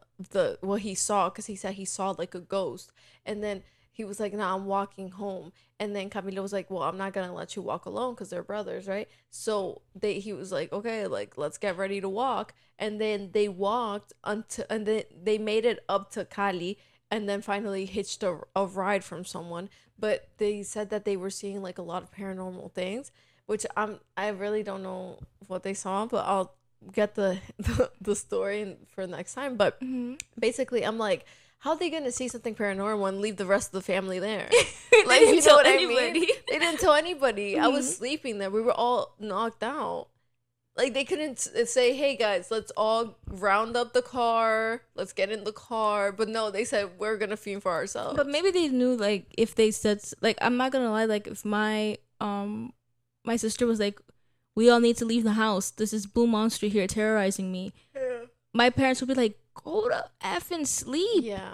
S2: what he saw, because he said he saw like a ghost. And then he was like, nah, I'm walking home. And then Camilo was like, well, I'm not going to let you walk alone because they're brothers, right? So he was like, okay, like, let's get ready to walk. And then they walked and then they made it up to Cali, and then finally hitched a ride from someone. But they said that they were seeing like a lot of paranormal things, which I really don't know what they saw, but I'll get the story for next time. But basically, I'm like, how are they gonna see something paranormal and leave the rest of the family there? Like, you know what I mean? They didn't tell anybody. I was sleeping there. We were all knocked out. Like, they couldn't say, hey guys, let's all round up the car. Let's get in the car. But no, they said we're gonna fend for ourselves.
S1: But maybe they knew, like, if they said, like, I'm not gonna lie, like, if my sister was like, we all need to leave the house. This is blue monster here terrorizing me. Yeah. My parents would be like, go to effing sleep.
S2: Yeah.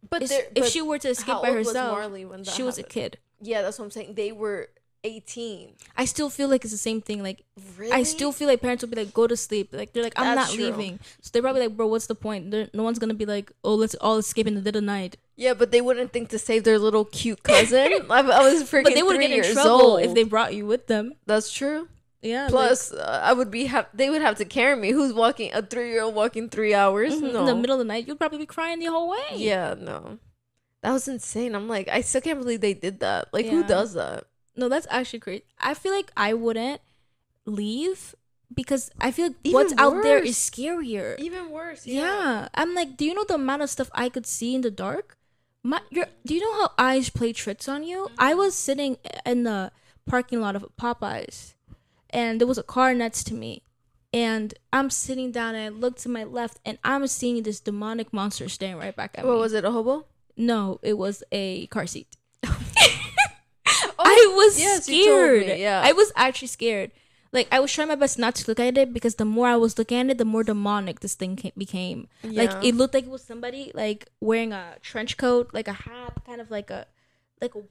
S2: But
S1: if she were to escape by herself, she was
S2: happened?
S1: A kid.
S2: Yeah, that's what I'm saying. They were 18.
S1: I still feel like it's the same thing. Like,
S2: really?
S1: I still feel like parents will be like, go to sleep. Like, they're like, I'm
S2: That's
S1: not
S2: true.
S1: leaving. So they're probably like, bro, what's the point? No one's gonna be like, oh, let's all escape in the dead of night.
S2: Yeah, but they wouldn't think to save their little cute cousin. I was freaking. But they would get in trouble
S1: if they brought you with them.
S2: That's true.
S1: Yeah.
S2: Plus, I would be. They would have to carry me. Who's walking? A 3-year-old walking 3 hours?
S1: Mm-hmm.
S2: No.
S1: In the middle of the night, you'd probably be crying the whole way.
S2: Yeah, no. That was insane. I'm like, I still can't believe they did that. Like, who does that?
S1: No, that's actually crazy. I feel like I wouldn't leave because I feel like
S2: Even
S1: what's
S2: worse.
S1: out there is scarier.
S2: Even worse.
S1: Yeah. I'm like, do you know the amount of stuff I could see in the dark? Do you know how eyes play tricks on you? Mm-hmm. I was sitting in the parking lot of Popeyes, and there was a car next to me, and I'm sitting down and I look to my left, and I'm seeing this demonic monster staring right back at me.
S2: What was it? A hobo?
S1: No, it was a car seat. I was scared.
S2: Yeah.
S1: I was actually scared. Like, I was trying my best not to look at it because the more I was looking at it, the more demonic this thing became. Yeah. Like, it looked like it was somebody like wearing a trench coat, like a hat, kind of like a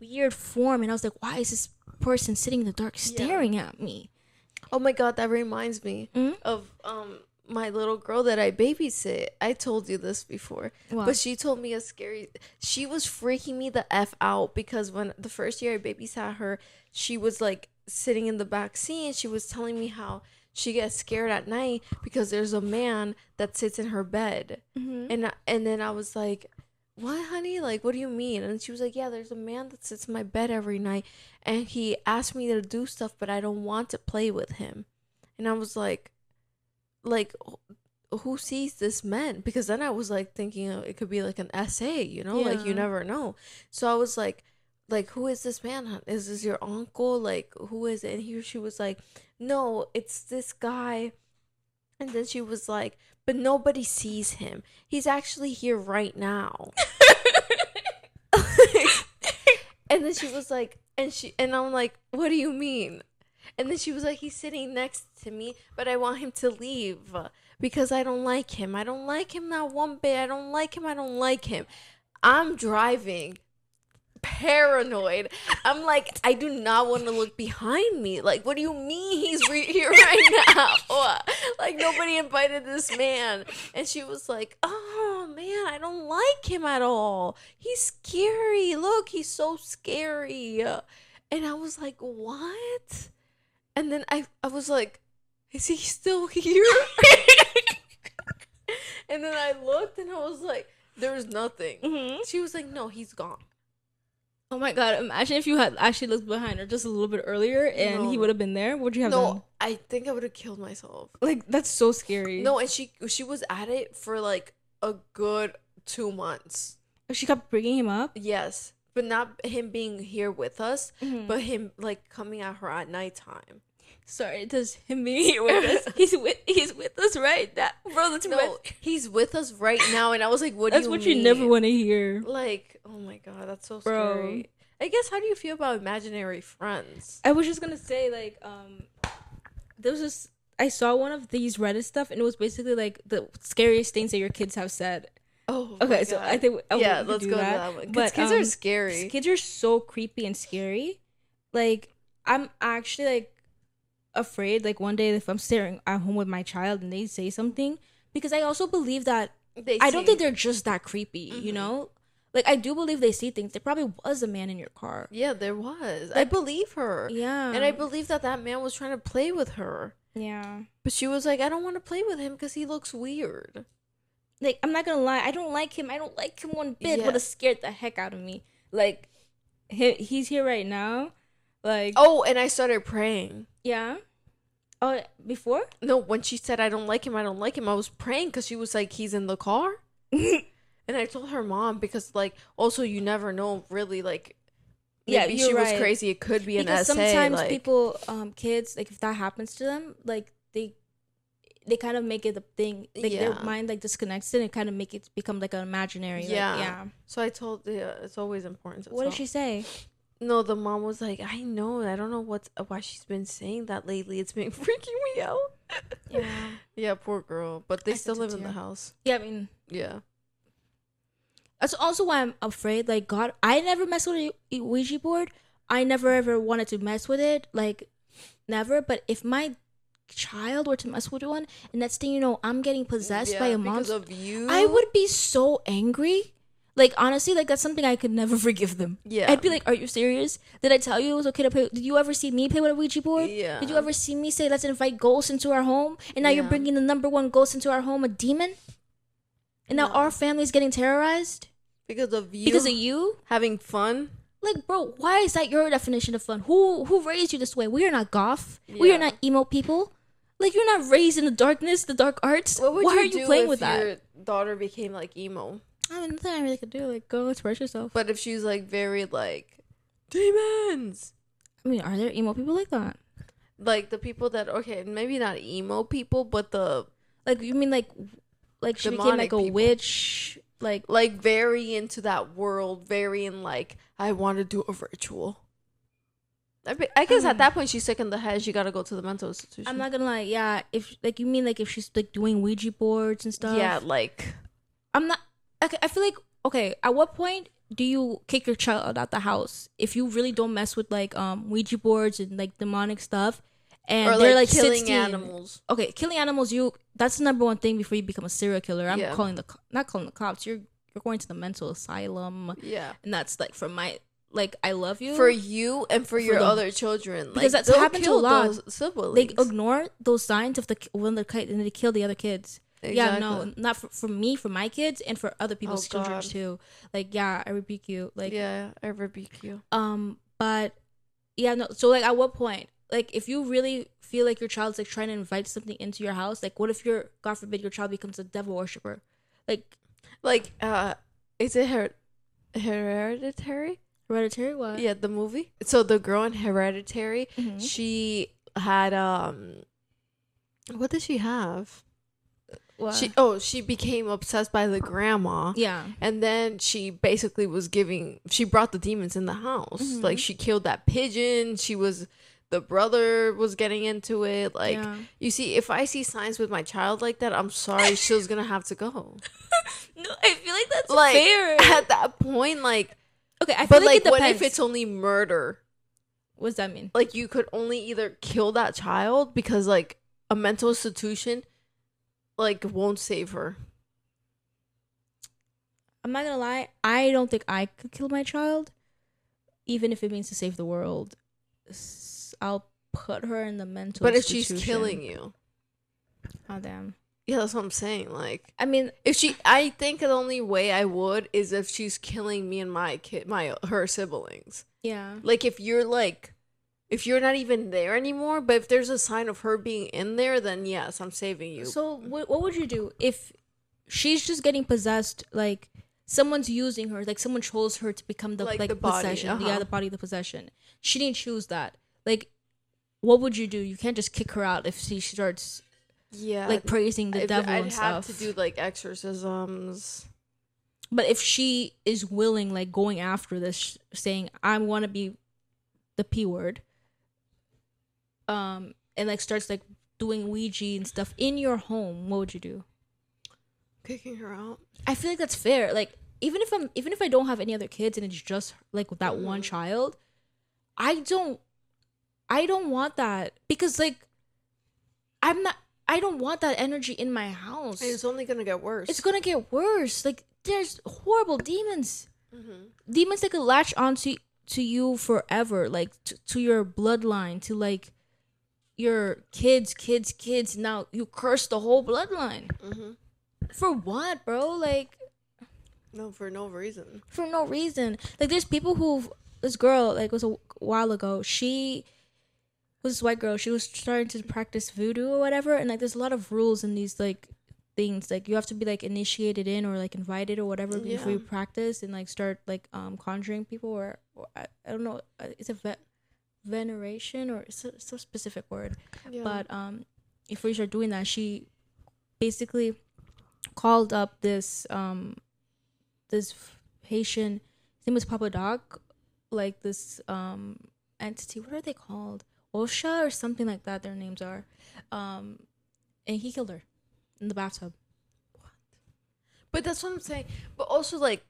S1: weird form. And I was like, why is this person sitting in the dark staring at me?
S2: Oh my God, that reminds me of my little girl that I babysit. I told you this before, but she told me she was freaking me the F out because when the first year I babysat her, she was like sitting in the back seat and she was telling me how she gets scared at night because there's a man that sits in her bed. Mm-hmm. And then I was like, what, honey? Like, what do you mean? And she was like, yeah, there's a man that sits in my bed every night and he asked me to do stuff, but I don't want to play with him. And I was like, who sees this man? Because then I was like thinking it could be like an essay, you know, like you never know. So I was like, who is this man? Is this your uncle? Like, who is it? And she was like, no, it's this guy. And then she was like, but nobody sees him. He's actually here right now. And then she was like, and I'm like, what do you mean? And then she was like, he's sitting next to me, but I want him to leave because I don't like him. I don't like him not one bit. I don't like him. I'm driving paranoid. I'm like, I do not want to look behind me. Like, what do you mean he's here right now? Like, nobody invited this man. And she was like, oh man, I don't like him at all. He's scary. Look, he's so scary. And I was like, what? And then I was like, is he still here? And then I looked and I was like, there was nothing. Mm-hmm. She was like, no, he's gone.
S1: Oh my God, imagine if you had actually looked behind her just a little bit earlier and he would have been there. What would you have done?
S2: No, I think I would have killed myself.
S1: Like, that's so scary.
S2: No, and she was at it for like a good 2 months.
S1: She kept bringing him up?
S2: Yes, but not him being here with us, but him like coming at her at nighttime.
S1: Sorry, does him being here with us? He's with us right now, bro. That's
S2: he's with us right now, and I was like, "What do you mean?"
S1: That's what you never want to hear.
S2: Like, oh my God, that's so scary. I guess, how do you feel about imaginary friends?
S1: I was just gonna say, like, there was this. I saw one of these Reddit stuff, and it was basically like the scariest things that your kids have said.
S2: Oh,
S1: okay. So I think
S2: let's go to that one. But kids are scary.
S1: Kids are so creepy and scary. Like, I'm actually like afraid, like, one day if I'm staring at home with my child and they say something, because I also believe that I don't think they're just that creepy, you know? Like, I do believe they see things. There probably was a man in your car.
S2: Yeah, there was. Like, I believe her.
S1: Yeah.
S2: And I believe that man was trying to play with her.
S1: Yeah.
S2: But she was like, I don't want to play with him because he looks weird.
S1: Like, I'm not gonna lie, I don't like him one bit. Would have scared the heck out of me. Like, he's here right now. Like,
S2: oh, and I started praying.
S1: Yeah. Oh, before?
S2: No, when she said I don't like him, I was praying because she was like, he's in the car. And I told her mom because, like, also you never know, really, like, maybe she was crazy. It could be an essay.
S1: Sometimes people, kids, like, if that happens to them, like, they kind of make it a thing. Like, their mind, like, disconnects it and kind of make it become, like, an imaginary.
S2: Yeah. Like, yeah. So I told, it's always important to
S1: What did she say?
S2: No, the mom was like, I know. I don't know why she's been saying that lately. It's been freaking me out.
S1: Yeah.
S2: Yeah, poor girl. But they
S1: I
S2: still
S1: sent it
S2: live
S1: to
S2: in the
S1: you.
S2: house.
S1: Yeah, I mean,
S2: Yeah.
S1: that's also why I'm afraid. Like, God, I never mess with a Ouija board. I never ever wanted to mess with it. Like, never. But if my child were to mess with one, and next thing you know, I'm getting possessed by
S2: Yeah,
S1: a
S2: because
S1: monster,
S2: of you.
S1: I would be so angry. Like, honestly, like, that's something I could never forgive them.
S2: Yeah.
S1: I'd be like, are you serious? Did I tell you it was okay to play? Did you ever see me play with a Ouija board?
S2: Yeah.
S1: Did you ever see me say, let's invite ghosts into our home? And now you're
S2: Yeah.
S1: bringing the number one ghost into our home, a demon? And now
S2: No.
S1: our family's getting terrorized?
S2: Because of you.
S1: Because of you?
S2: Having fun.
S1: Like, bro, why is that your definition of fun? Who raised you this way? We are not goth. We are
S2: Yeah.
S1: not emo people. Like, you're not raised in the darkness, the dark arts.
S2: What would
S1: Why
S2: you
S1: are you
S2: do
S1: playing
S2: if
S1: with that?
S2: your daughter became like emo?
S1: I mean, nothing I really could do. Like, go express yourself.
S2: But if she's like very like demons.
S1: I mean, are there emo people like that?
S2: Like the people that okay, maybe not emo people, but the
S1: Like, you mean like she became
S2: demonic
S1: like a
S2: people.
S1: witch?
S2: Like very into that world, very in like I want to do a ritual. I guess at that point she's sick in the head. She gotta go to the mental institution.
S1: I'm not gonna lie. Yeah, if like you mean like if she's like doing Ouija boards and stuff.
S2: Yeah, like
S1: I'm not. Okay, I feel like okay. At what point do you kick your child out the house if you really don't mess with like Ouija boards and like demonic stuff? And
S2: or
S1: they're
S2: like
S1: like
S2: killing
S1: 16.
S2: animals.
S1: Okay, killing animals. That's the number one thing before you become a serial killer. I'm
S2: Yeah.
S1: not calling the cops. You're going to the mental asylum.
S2: Yeah,
S1: And that's like for my like I love you
S2: for you and for your
S1: the-
S2: other children,
S1: because
S2: like,
S1: that's
S2: they'll
S1: happened to a
S2: kill
S1: lot.
S2: those siblings.
S1: They ignore those signs of the when the kid and they kill the other kids. Yeah, no,
S2: Exactly.
S1: not for me, for my kids, and for other people's children
S2: God.
S1: too. Like, yeah, I rebuke you. Like,
S2: Yeah, I rebuke you.
S1: but yeah, no. So, like, at what point, like, if you really feel like your child's like trying to invite something into your house, like, what if God forbid, your child becomes a devil worshiper? Like,
S2: Is it Hereditary?
S1: Hereditary? What?
S2: Yeah, the movie. So the girl in Hereditary,
S1: Mhm.
S2: she had what did she have?
S1: What?
S2: She became obsessed by the grandma.
S1: Yeah.
S2: And then she basically she brought the demons in the house.
S1: Mhm.
S2: Like she killed that pigeon. The brother was getting into it. Like,
S1: Yeah.
S2: you see, if I see signs with my child like that, I'm sorry, she's gonna have to go.
S1: No, I feel like that's
S2: Like,
S1: fair.
S2: at that point, like,
S1: Okay, I feel
S2: but
S1: like
S2: like,
S1: it depends.
S2: what if it's only murder?
S1: What does that mean?
S2: Like, you could only either kill that child because, like, a mental institution, like, won't save her.
S1: I'm not gonna lie. I don't think I could kill my child, even if it means to save the world. I'll put her in the mental.
S2: But if she's
S1: institution.
S2: killing you,
S1: Oh damn.
S2: yeah, that's what I'm saying. Like,
S1: I mean,
S2: I think the only way I would is if she's killing me and her siblings.
S1: yeah.
S2: Like, if you're not even there anymore, but if there's a sign of her being in there, then yes, I'm saving you.
S1: So what would you do if she's just getting possessed? Like someone's using her. Like someone chose her to become the
S2: Like
S1: like
S2: the body,
S1: possession. Yeah,
S2: uh-huh.
S1: the body of the possession. She didn't choose that. Like, what would you do? You can't just kick her out if she starts
S2: Yeah,
S1: like praising the devil
S2: I'd
S1: and
S2: have
S1: stuff.
S2: to do like exorcisms.
S1: But if she is willing, like going after this, saying I want to be the P word, and like starts like doing Ouija and stuff in your home, what would you do?
S2: Kicking her out.
S1: I feel like that's fair. Like even if I don't have any other kids and it's just like that one child, I don't want that because like I don't want that energy in my house.
S2: And it's only gonna get worse.
S1: It's gonna get worse. Like there's horrible demons. Demons that could latch onto you forever, like to your bloodline, to like your kids. Now you curse the whole bloodline. For what, bro? Like
S2: No, for no reason.
S1: for no reason. Like there's people this girl, like it was a while ago, she was this white girl, she was starting to practice voodoo or whatever, and like there's a lot of rules in these like things, like you have to be like initiated in or like invited or whatever before you practice and like start like conjuring people or I don't know, it's a veneration or it's a specific word.
S2: Yeah.
S1: But before you start doing that, she basically called up this Haitian, his name was Papa Doc, like this entity. What are they called? Osha or something like that. Their names are, and he killed her in the bathtub.
S2: But that's what I'm saying. But also, like,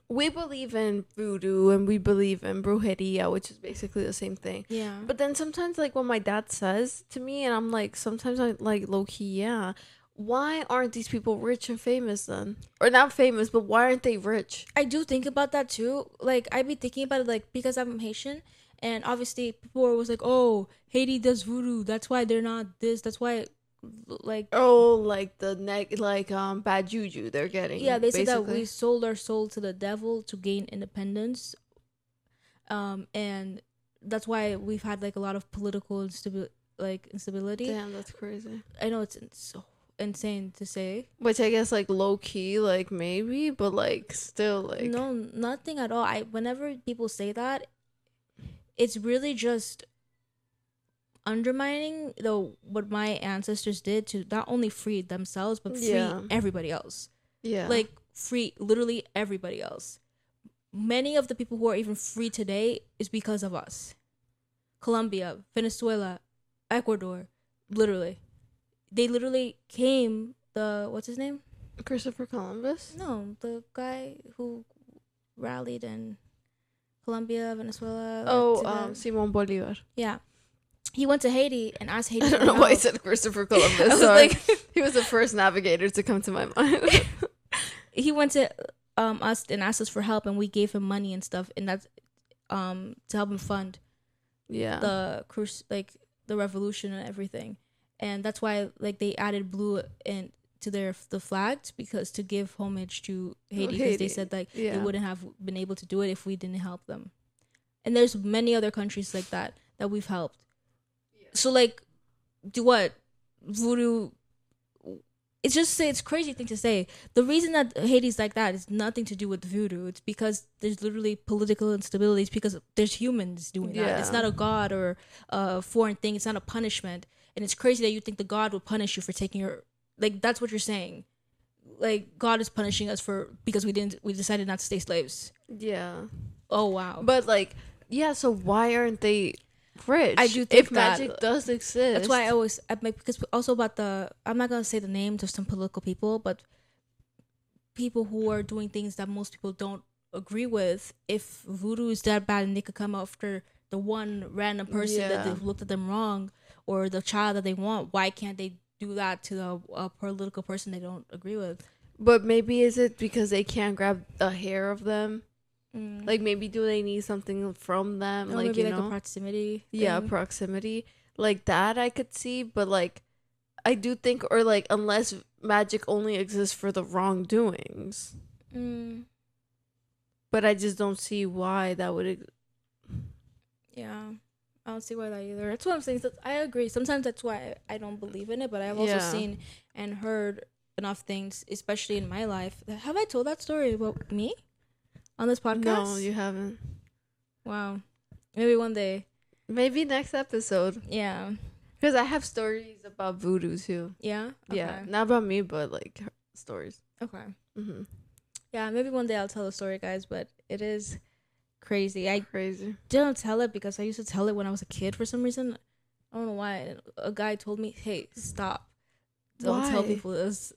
S2: we believe in voodoo and we believe in brujeria, which is basically the same thing.
S1: Yeah.
S2: But then sometimes, like, when my dad says to me, and I'm like, sometimes I like low key, yeah. Why aren't these people rich and famous then? Or not famous, but why aren't they rich?
S1: I do think about that too. Like, I be thinking about it, like, because I'm Haitian, and obviously people are always like, oh, Haiti does voodoo. That's why they're not this. That's why, like,
S2: Oh, like the bad juju they're getting.
S1: yeah, they said that
S2: basically.
S1: we sold our soul to the devil to gain independence. And that's why we've had like a lot of political instability.
S2: Damn, that's crazy.
S1: I know it's so insane to say.
S2: Which I guess like low key, like maybe, but like still like
S1: No, nothing at all. Whenever people say that, it's really just undermining what my ancestors did to not only free themselves but free everybody else.
S2: Yeah.
S1: Like free literally everybody else. Many of the people who are even free today is because of us. Colombia, Venezuela, Ecuador, literally. They literally came, what's his name?
S2: Christopher Columbus?
S1: No, the guy who rallied in Colombia, Venezuela.
S2: Oh, Simon Bolivar.
S1: Yeah. He went to Haiti and asked Haiti.
S2: I don't know why I said Christopher Columbus. Sorry. He was the first navigator to come to my mind.
S1: He went to us and asked us for help, and we gave him money and stuff, and that's to help him fund the cruise, like the revolution and everything. And that's why like they added blue and to the flags, because to give homage to Haiti, because they said like they wouldn't have been able to do it if we didn't help them. And there's many other countries like that we've helped. So like, do what? Voodoo. It's crazy thing to say. The reason that Haiti's like that is nothing to do with voodoo. It's because there's literally political instability. It's because there's humans doing that. It's not a god or a foreign thing. It's not a punishment. And it's crazy that you think the God would punish you for taking your, like, that's what you're saying. Like, God is punishing us because we decided not to stay slaves.
S2: Yeah.
S1: Oh, wow.
S2: But, like, yeah, so why aren't they rich?
S1: I do think
S2: if magic does exist.
S1: That's why because also about I'm not going to say the names of some political people, but people who are doing things that most people don't agree with, if voodoo is that bad and they could come after the one random person that they've looked at them wrong, or the child that they want, why can't they do that to a political person they don't agree with?
S2: But maybe is it because they can't grab a hair of them? Like maybe do they need something from them?
S1: Or
S2: like
S1: maybe
S2: you
S1: like
S2: know,
S1: a proximity thing.
S2: Yeah, proximity. Like that I could see, but like I do think, or like unless magic only exists for the wrongdoings. But I just don't see why that would.
S1: Yeah. I don't see why that either. That's what I'm saying. So I agree. Sometimes that's why I don't believe in it, but I've also seen and heard enough things, especially in my life. Have I told that story about me on this podcast?
S2: No, you haven't.
S1: Wow. Maybe one day.
S2: Maybe next episode.
S1: Yeah.
S2: Because I have stories about voodoo too.
S1: Yeah? Okay.
S2: Yeah. Not about me, but like stories.
S1: Okay. Mm-hmm. Yeah, maybe one day I'll tell the story, guys, but it is crazy. I didn't tell it because I used to tell it when I was a kid for some reason. I don't know why. A guy told me, hey, stop. Don't tell people this.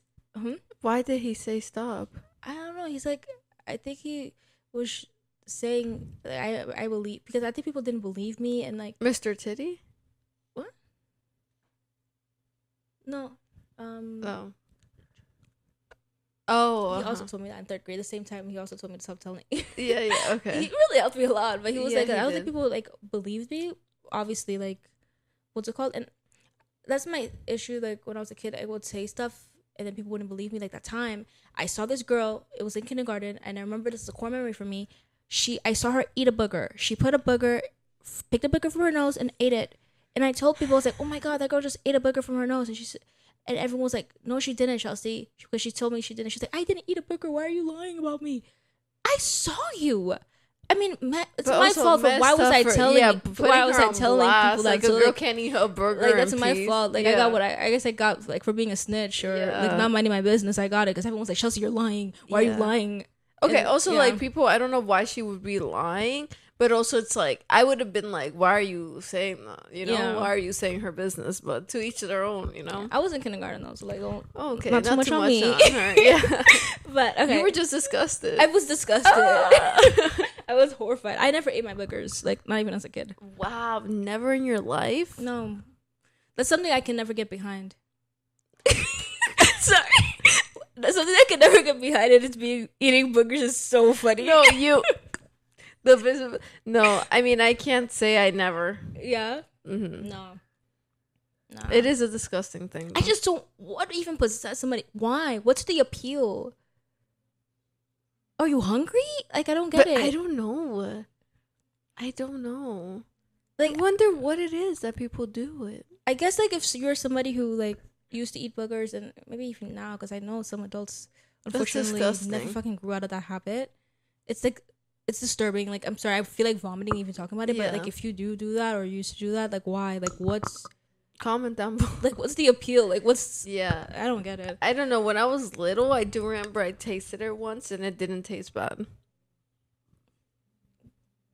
S2: Why did he say stop?
S1: I don't know. He's like, I think he was saying, I believe, because I think people didn't believe me, and like
S2: Mr. Titty?
S1: What? No.
S2: Oh.
S1: He also told me that in third grade. At the same time, he also told me to stop telling.
S2: Yeah, okay.
S1: He really helped me a lot, but he was like, I don't think people like believed me. Obviously, like, what's it called? And that's my issue. Like when I was a kid, I would say stuff, and then people wouldn't believe me. Like that time, I saw this girl. It was in kindergarten, and I remember this is a core memory for me. I saw her eat a booger. She picked a booger from her nose and ate it. And I told people, I was like, oh my god, that girl just ate a booger from her nose, and everyone was like, no, she didn't, Chelsea. Because she told me she didn't. She's like, I didn't eat a booger. Why are you lying about me? I saw you. I mean, it's my fault. But why was I telling people that?
S2: Like a girl can't eat a burger.
S1: Like that's my fault. Like I got what I guess I got like for being a snitch or like not minding my business. I got it because everyone was like, Chelsea, you're lying. Why are you lying?
S2: Okay,
S1: And,
S2: also,
S1: yeah.
S2: like, people, I don't know why she would be lying, but also it's like, I would have been like, why are you saying that? You know,
S1: Yeah.
S2: why are you saying her business? But to each their own, you know?
S1: I was in kindergarten though, so like,
S2: Okay,
S1: not too much on me.
S2: her. Yeah.
S1: But okay,
S2: You were just disgusted.
S1: I was disgusted. I was horrified. I never ate my boogers, like not even as a kid.
S2: Wow, never in your life?
S1: No, that's something I can never get behind. Sorry, that's something I can never get behind. And it's being eating boogers is so funny.
S2: No, no, I mean, I can't say I never.
S1: Yeah.
S2: Mm-hmm.
S1: No.
S2: It is a disgusting thing.
S1: I just don't. What even possess somebody? Why? What's the appeal? Are you hungry? Like, I don't get it.
S2: I don't know.
S1: Like,
S2: I wonder what it is that people do it.
S1: I guess like if you're somebody who like used to eat boogers, and maybe even now, because I know some adults unfortunately never fucking grew out of that habit. It's like, it's disturbing. Like, I'm sorry, I feel like vomiting even talking about it.
S2: Yeah.
S1: But like, if you do that or used to do that, like, why? Like, what's
S2: Comment down below.
S1: like, what's the appeal? Like, what's
S2: Yeah.
S1: I don't get it.
S2: I don't know. When I was little, I do remember I tasted it once and it didn't taste bad.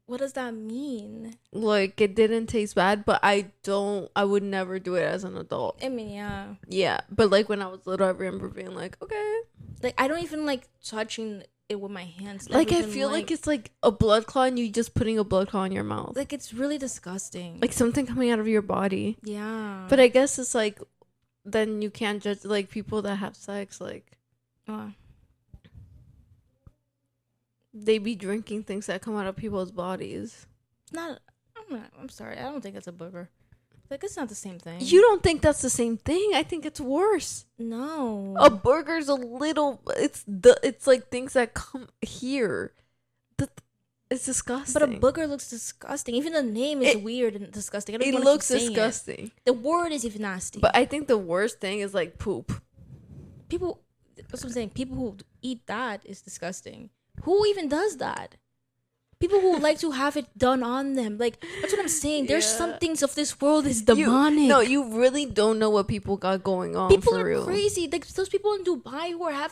S1: What does that mean?
S2: Like, it didn't taste bad, but I would never do it as an adult.
S1: I mean, yeah.
S2: Yeah. But like when I was little, I remember being like, okay.
S1: Like, I don't even like touching it with my hands.
S2: Like, I feel like it's like a blood clot and you just putting a blood clot in your mouth.
S1: like, it's really disgusting.
S2: Like something coming out of your body.
S1: Yeah.
S2: But I guess it's like, then you can't judge like people that have sex. Like, they be drinking things that come out of people's bodies.
S1: I'm sorry. I don't think it's a booger. Like, it's not the same thing.
S2: You don't think that's the same thing? I think it's worse.
S1: No.
S2: A burger's a little. It's like things that come here. It's disgusting.
S1: But a booger looks disgusting. Even the name is weird and disgusting. I don't
S2: It
S1: wanna
S2: looks
S1: keep saying
S2: disgusting.
S1: it. The word is even nasty.
S2: But I think the worst thing is like poop.
S1: People, that's what I'm saying. People who eat that is disgusting. Who even does that? People who like to have it done on them. Like, that's what I'm saying. There's some things of this world is demonic.
S2: You really don't know what people got going on.
S1: People
S2: for
S1: are
S2: real.
S1: crazy. Like, those people in Dubai who are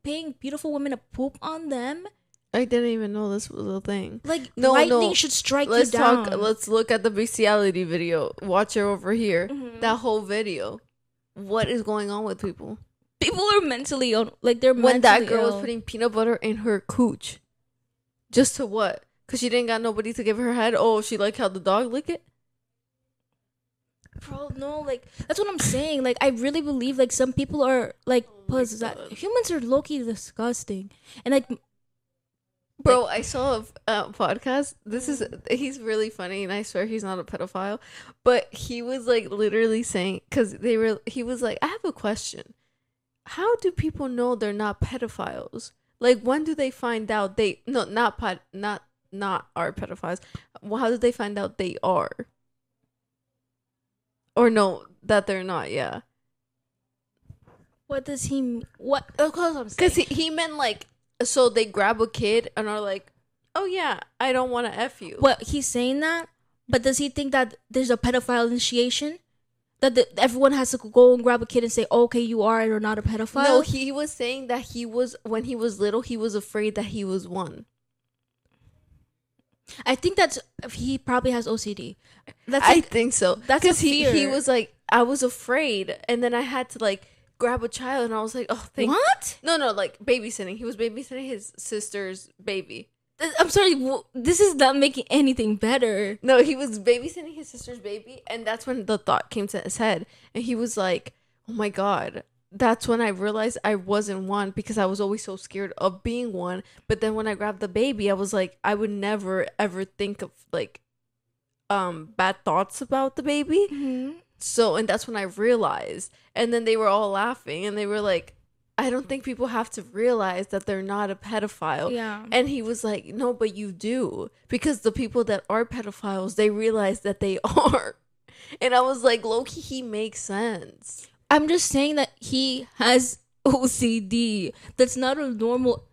S1: paying beautiful women to poop on them.
S2: I didn't even know this was a thing.
S1: Like, lightning should strike you down.
S2: Let's look at the bestiality video. Watch it over here. Mm-hmm. That whole video. What is going on with people?
S1: People are mentally on. Like, they're
S2: when
S1: mentally
S2: that girl
S1: ill.
S2: was putting peanut butter in her cooch. Just to what? Because she didn't got nobody to give her head. Oh, she like how the dog lick it?
S1: Bro, no, like, that's what I'm saying. Like, I really believe, like, some people are, like, humans are low-key disgusting. And, like,
S2: bro, I saw a podcast. He's really funny, and I swear he's not a pedophile. But he was, like, literally saying, because he was like, I have a question. How do people know they're not pedophiles? Like, when do they find out not are pedophiles? How do they find out they are? Or no, that they're not, yeah.
S1: What does he... What?
S2: Because he meant, like, so they grab a kid and are like, oh, yeah, I don't want to F you.
S1: What, he's saying that? But does he think that there's a pedophile initiation? That everyone has to go and grab a kid and say, oh, okay, you are or not a pedophile?
S2: No, he was saying that when he was little, he was afraid that he was one.
S1: I think he probably has OCD.
S2: I think so.
S1: That's a fear.
S2: He was like, I was afraid, and then I had to like grab a child, and I was like, oh, thank
S1: what?
S2: No, like babysitting. He was babysitting his sister's baby.
S1: I'm sorry, this is not making anything better.
S2: No, he was babysitting his sister's baby, and that's when the thought came to his head, and he was like, oh my God. That's when I realized I wasn't one, because I was always so scared of being one. But then when I grabbed the baby, I was like, I would never ever think of like bad thoughts about the baby.
S1: Mm-hmm.
S2: So, and that's when I realized. And then they were all laughing, and they were like, I don't think people have to realize that they're not a pedophile.
S1: Yeah.
S2: And he was like, no, but you do. Because the people that are pedophiles, they realize that they are. And I was like, low-key, he makes sense.
S1: I'm just saying that he has OCD. That's not a normal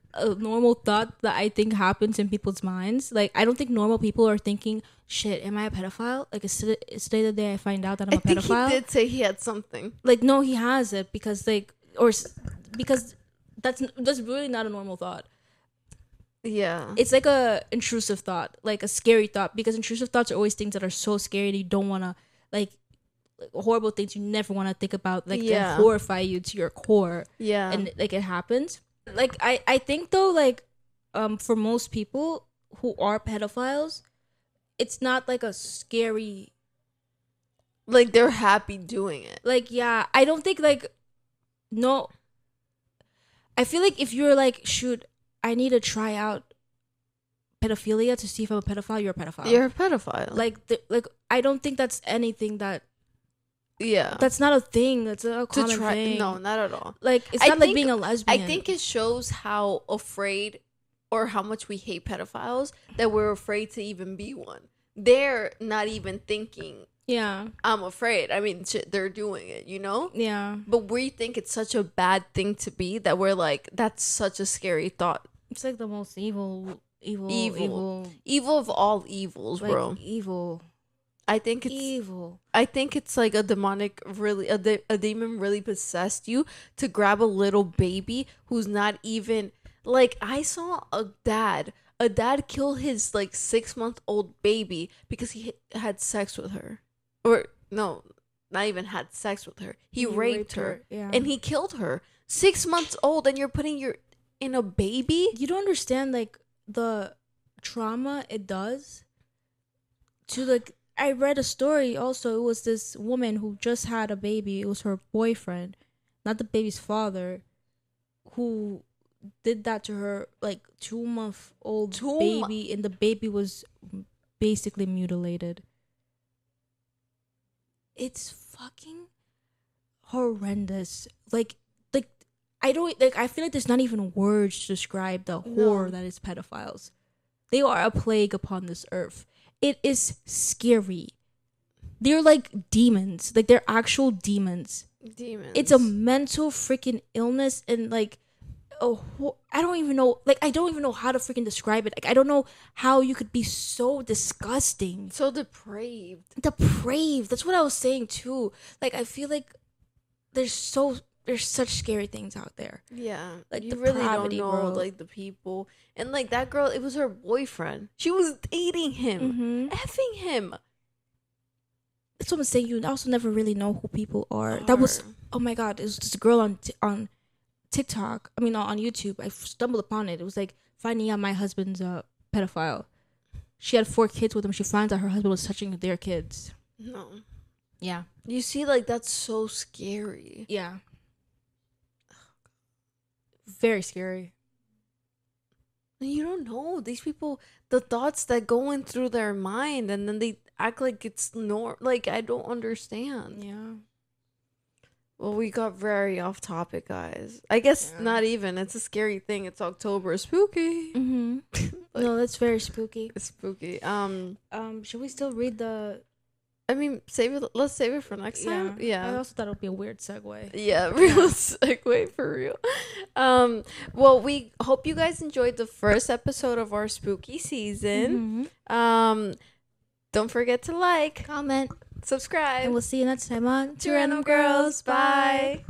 S1: thought that I think happens in people's minds. Like, I don't think normal people are thinking, shit, am I a pedophile? Like, is today the day I find out that I'm a pedophile?
S2: He did say he had something.
S1: Like, no, he has it because that's really not a normal thought.
S2: Yeah.
S1: It's like a intrusive thought, like a scary thought, because intrusive thoughts are always things that are so scary that you don't want to, like horrible things you never want to think about, like that horrify you to your core.
S2: Yeah.
S1: And like it happens. Like I think though, like for most people who are pedophiles, it's not like a scary,
S2: like they're happy doing it.
S1: Like, yeah, I don't think like, no, I feel like if you're like, shoot, I need to try out pedophilia to see if I'm a pedophile, you're a pedophile.
S2: You're a pedophile.
S1: Like, I don't think that's anything that.
S2: Yeah.
S1: That's not a thing. That's a common thing.
S2: No, not at all.
S1: Like, it's not like being a lesbian.
S2: I think it shows how afraid or how much we hate pedophiles that we're afraid to even be one. They're not even thinking,
S1: yeah,
S2: I'm afraid. I mean, shit, they're doing it, you know?
S1: Yeah.
S2: But we think it's such a bad thing to be that we're like, that's such a scary thought.
S1: It's like the most evil
S2: of all evils, like, bro.
S1: Evil.
S2: I think it's
S1: evil.
S2: I think it's like a demonic, really, a demon really possessed you to grab a little baby who's not even, like, I saw a dad kill his like 6-month-old baby because he had sex with her. Or no, not even had sex with her. He raped her. Yeah. And he killed her. 6 months old, and you're putting in a baby?
S1: You don't understand like the trauma it does to like, I read a story also. It was this woman who just had a baby. It was her boyfriend, not the baby's father, who did that to her like 2-month-old baby, and the baby was basically mutilated. It's fucking horrendous. Like I don't like. I feel like there's not even words to describe the horror that is pedophiles. They are a plague upon this earth. It is scary. They're like demons. Like, they're actual demons. It's a mental freaking illness, and like, I don't even know. Like, I don't even know how to freaking describe it. Like, I don't know how you could be so disgusting,
S2: so depraved.
S1: That's what I was saying too. Like, I feel like there's such scary things out there.
S2: Yeah. Like, you really don't know, bro. Like, the people. And, like, that girl, it was her boyfriend. She was dating him. Effing him.
S1: That's what I'm saying. You also never really know who people are. That was, oh my God. It was this girl on TikTok. I mean, on YouTube. I stumbled upon it. It was like, finding out my husband's a pedophile. She had 4 kids with him. She finds out her husband was touching their kids.
S2: No.
S1: Yeah.
S2: You see, like, that's so scary.
S1: Yeah. Very scary.
S2: You don't know these people, the thoughts that go in through their mind, and then they act like it's like, I don't understand.
S1: Yeah.
S2: Well, we got very off topic, guys. I guess not even. It's a scary thing. It's October. Spooky.
S1: Like, no, that's very spooky.
S2: It's spooky.
S1: Should we still read the?
S2: I mean, let's save it for next time. Yeah.
S1: I also thought it would be a weird segue.
S2: Yeah, real segue for real. Well, we hope you guys enjoyed the first episode of our spooky season. Don't forget to like,
S1: comment,
S2: subscribe,
S1: and we'll see you next time on
S2: Two Random Girls. Bye.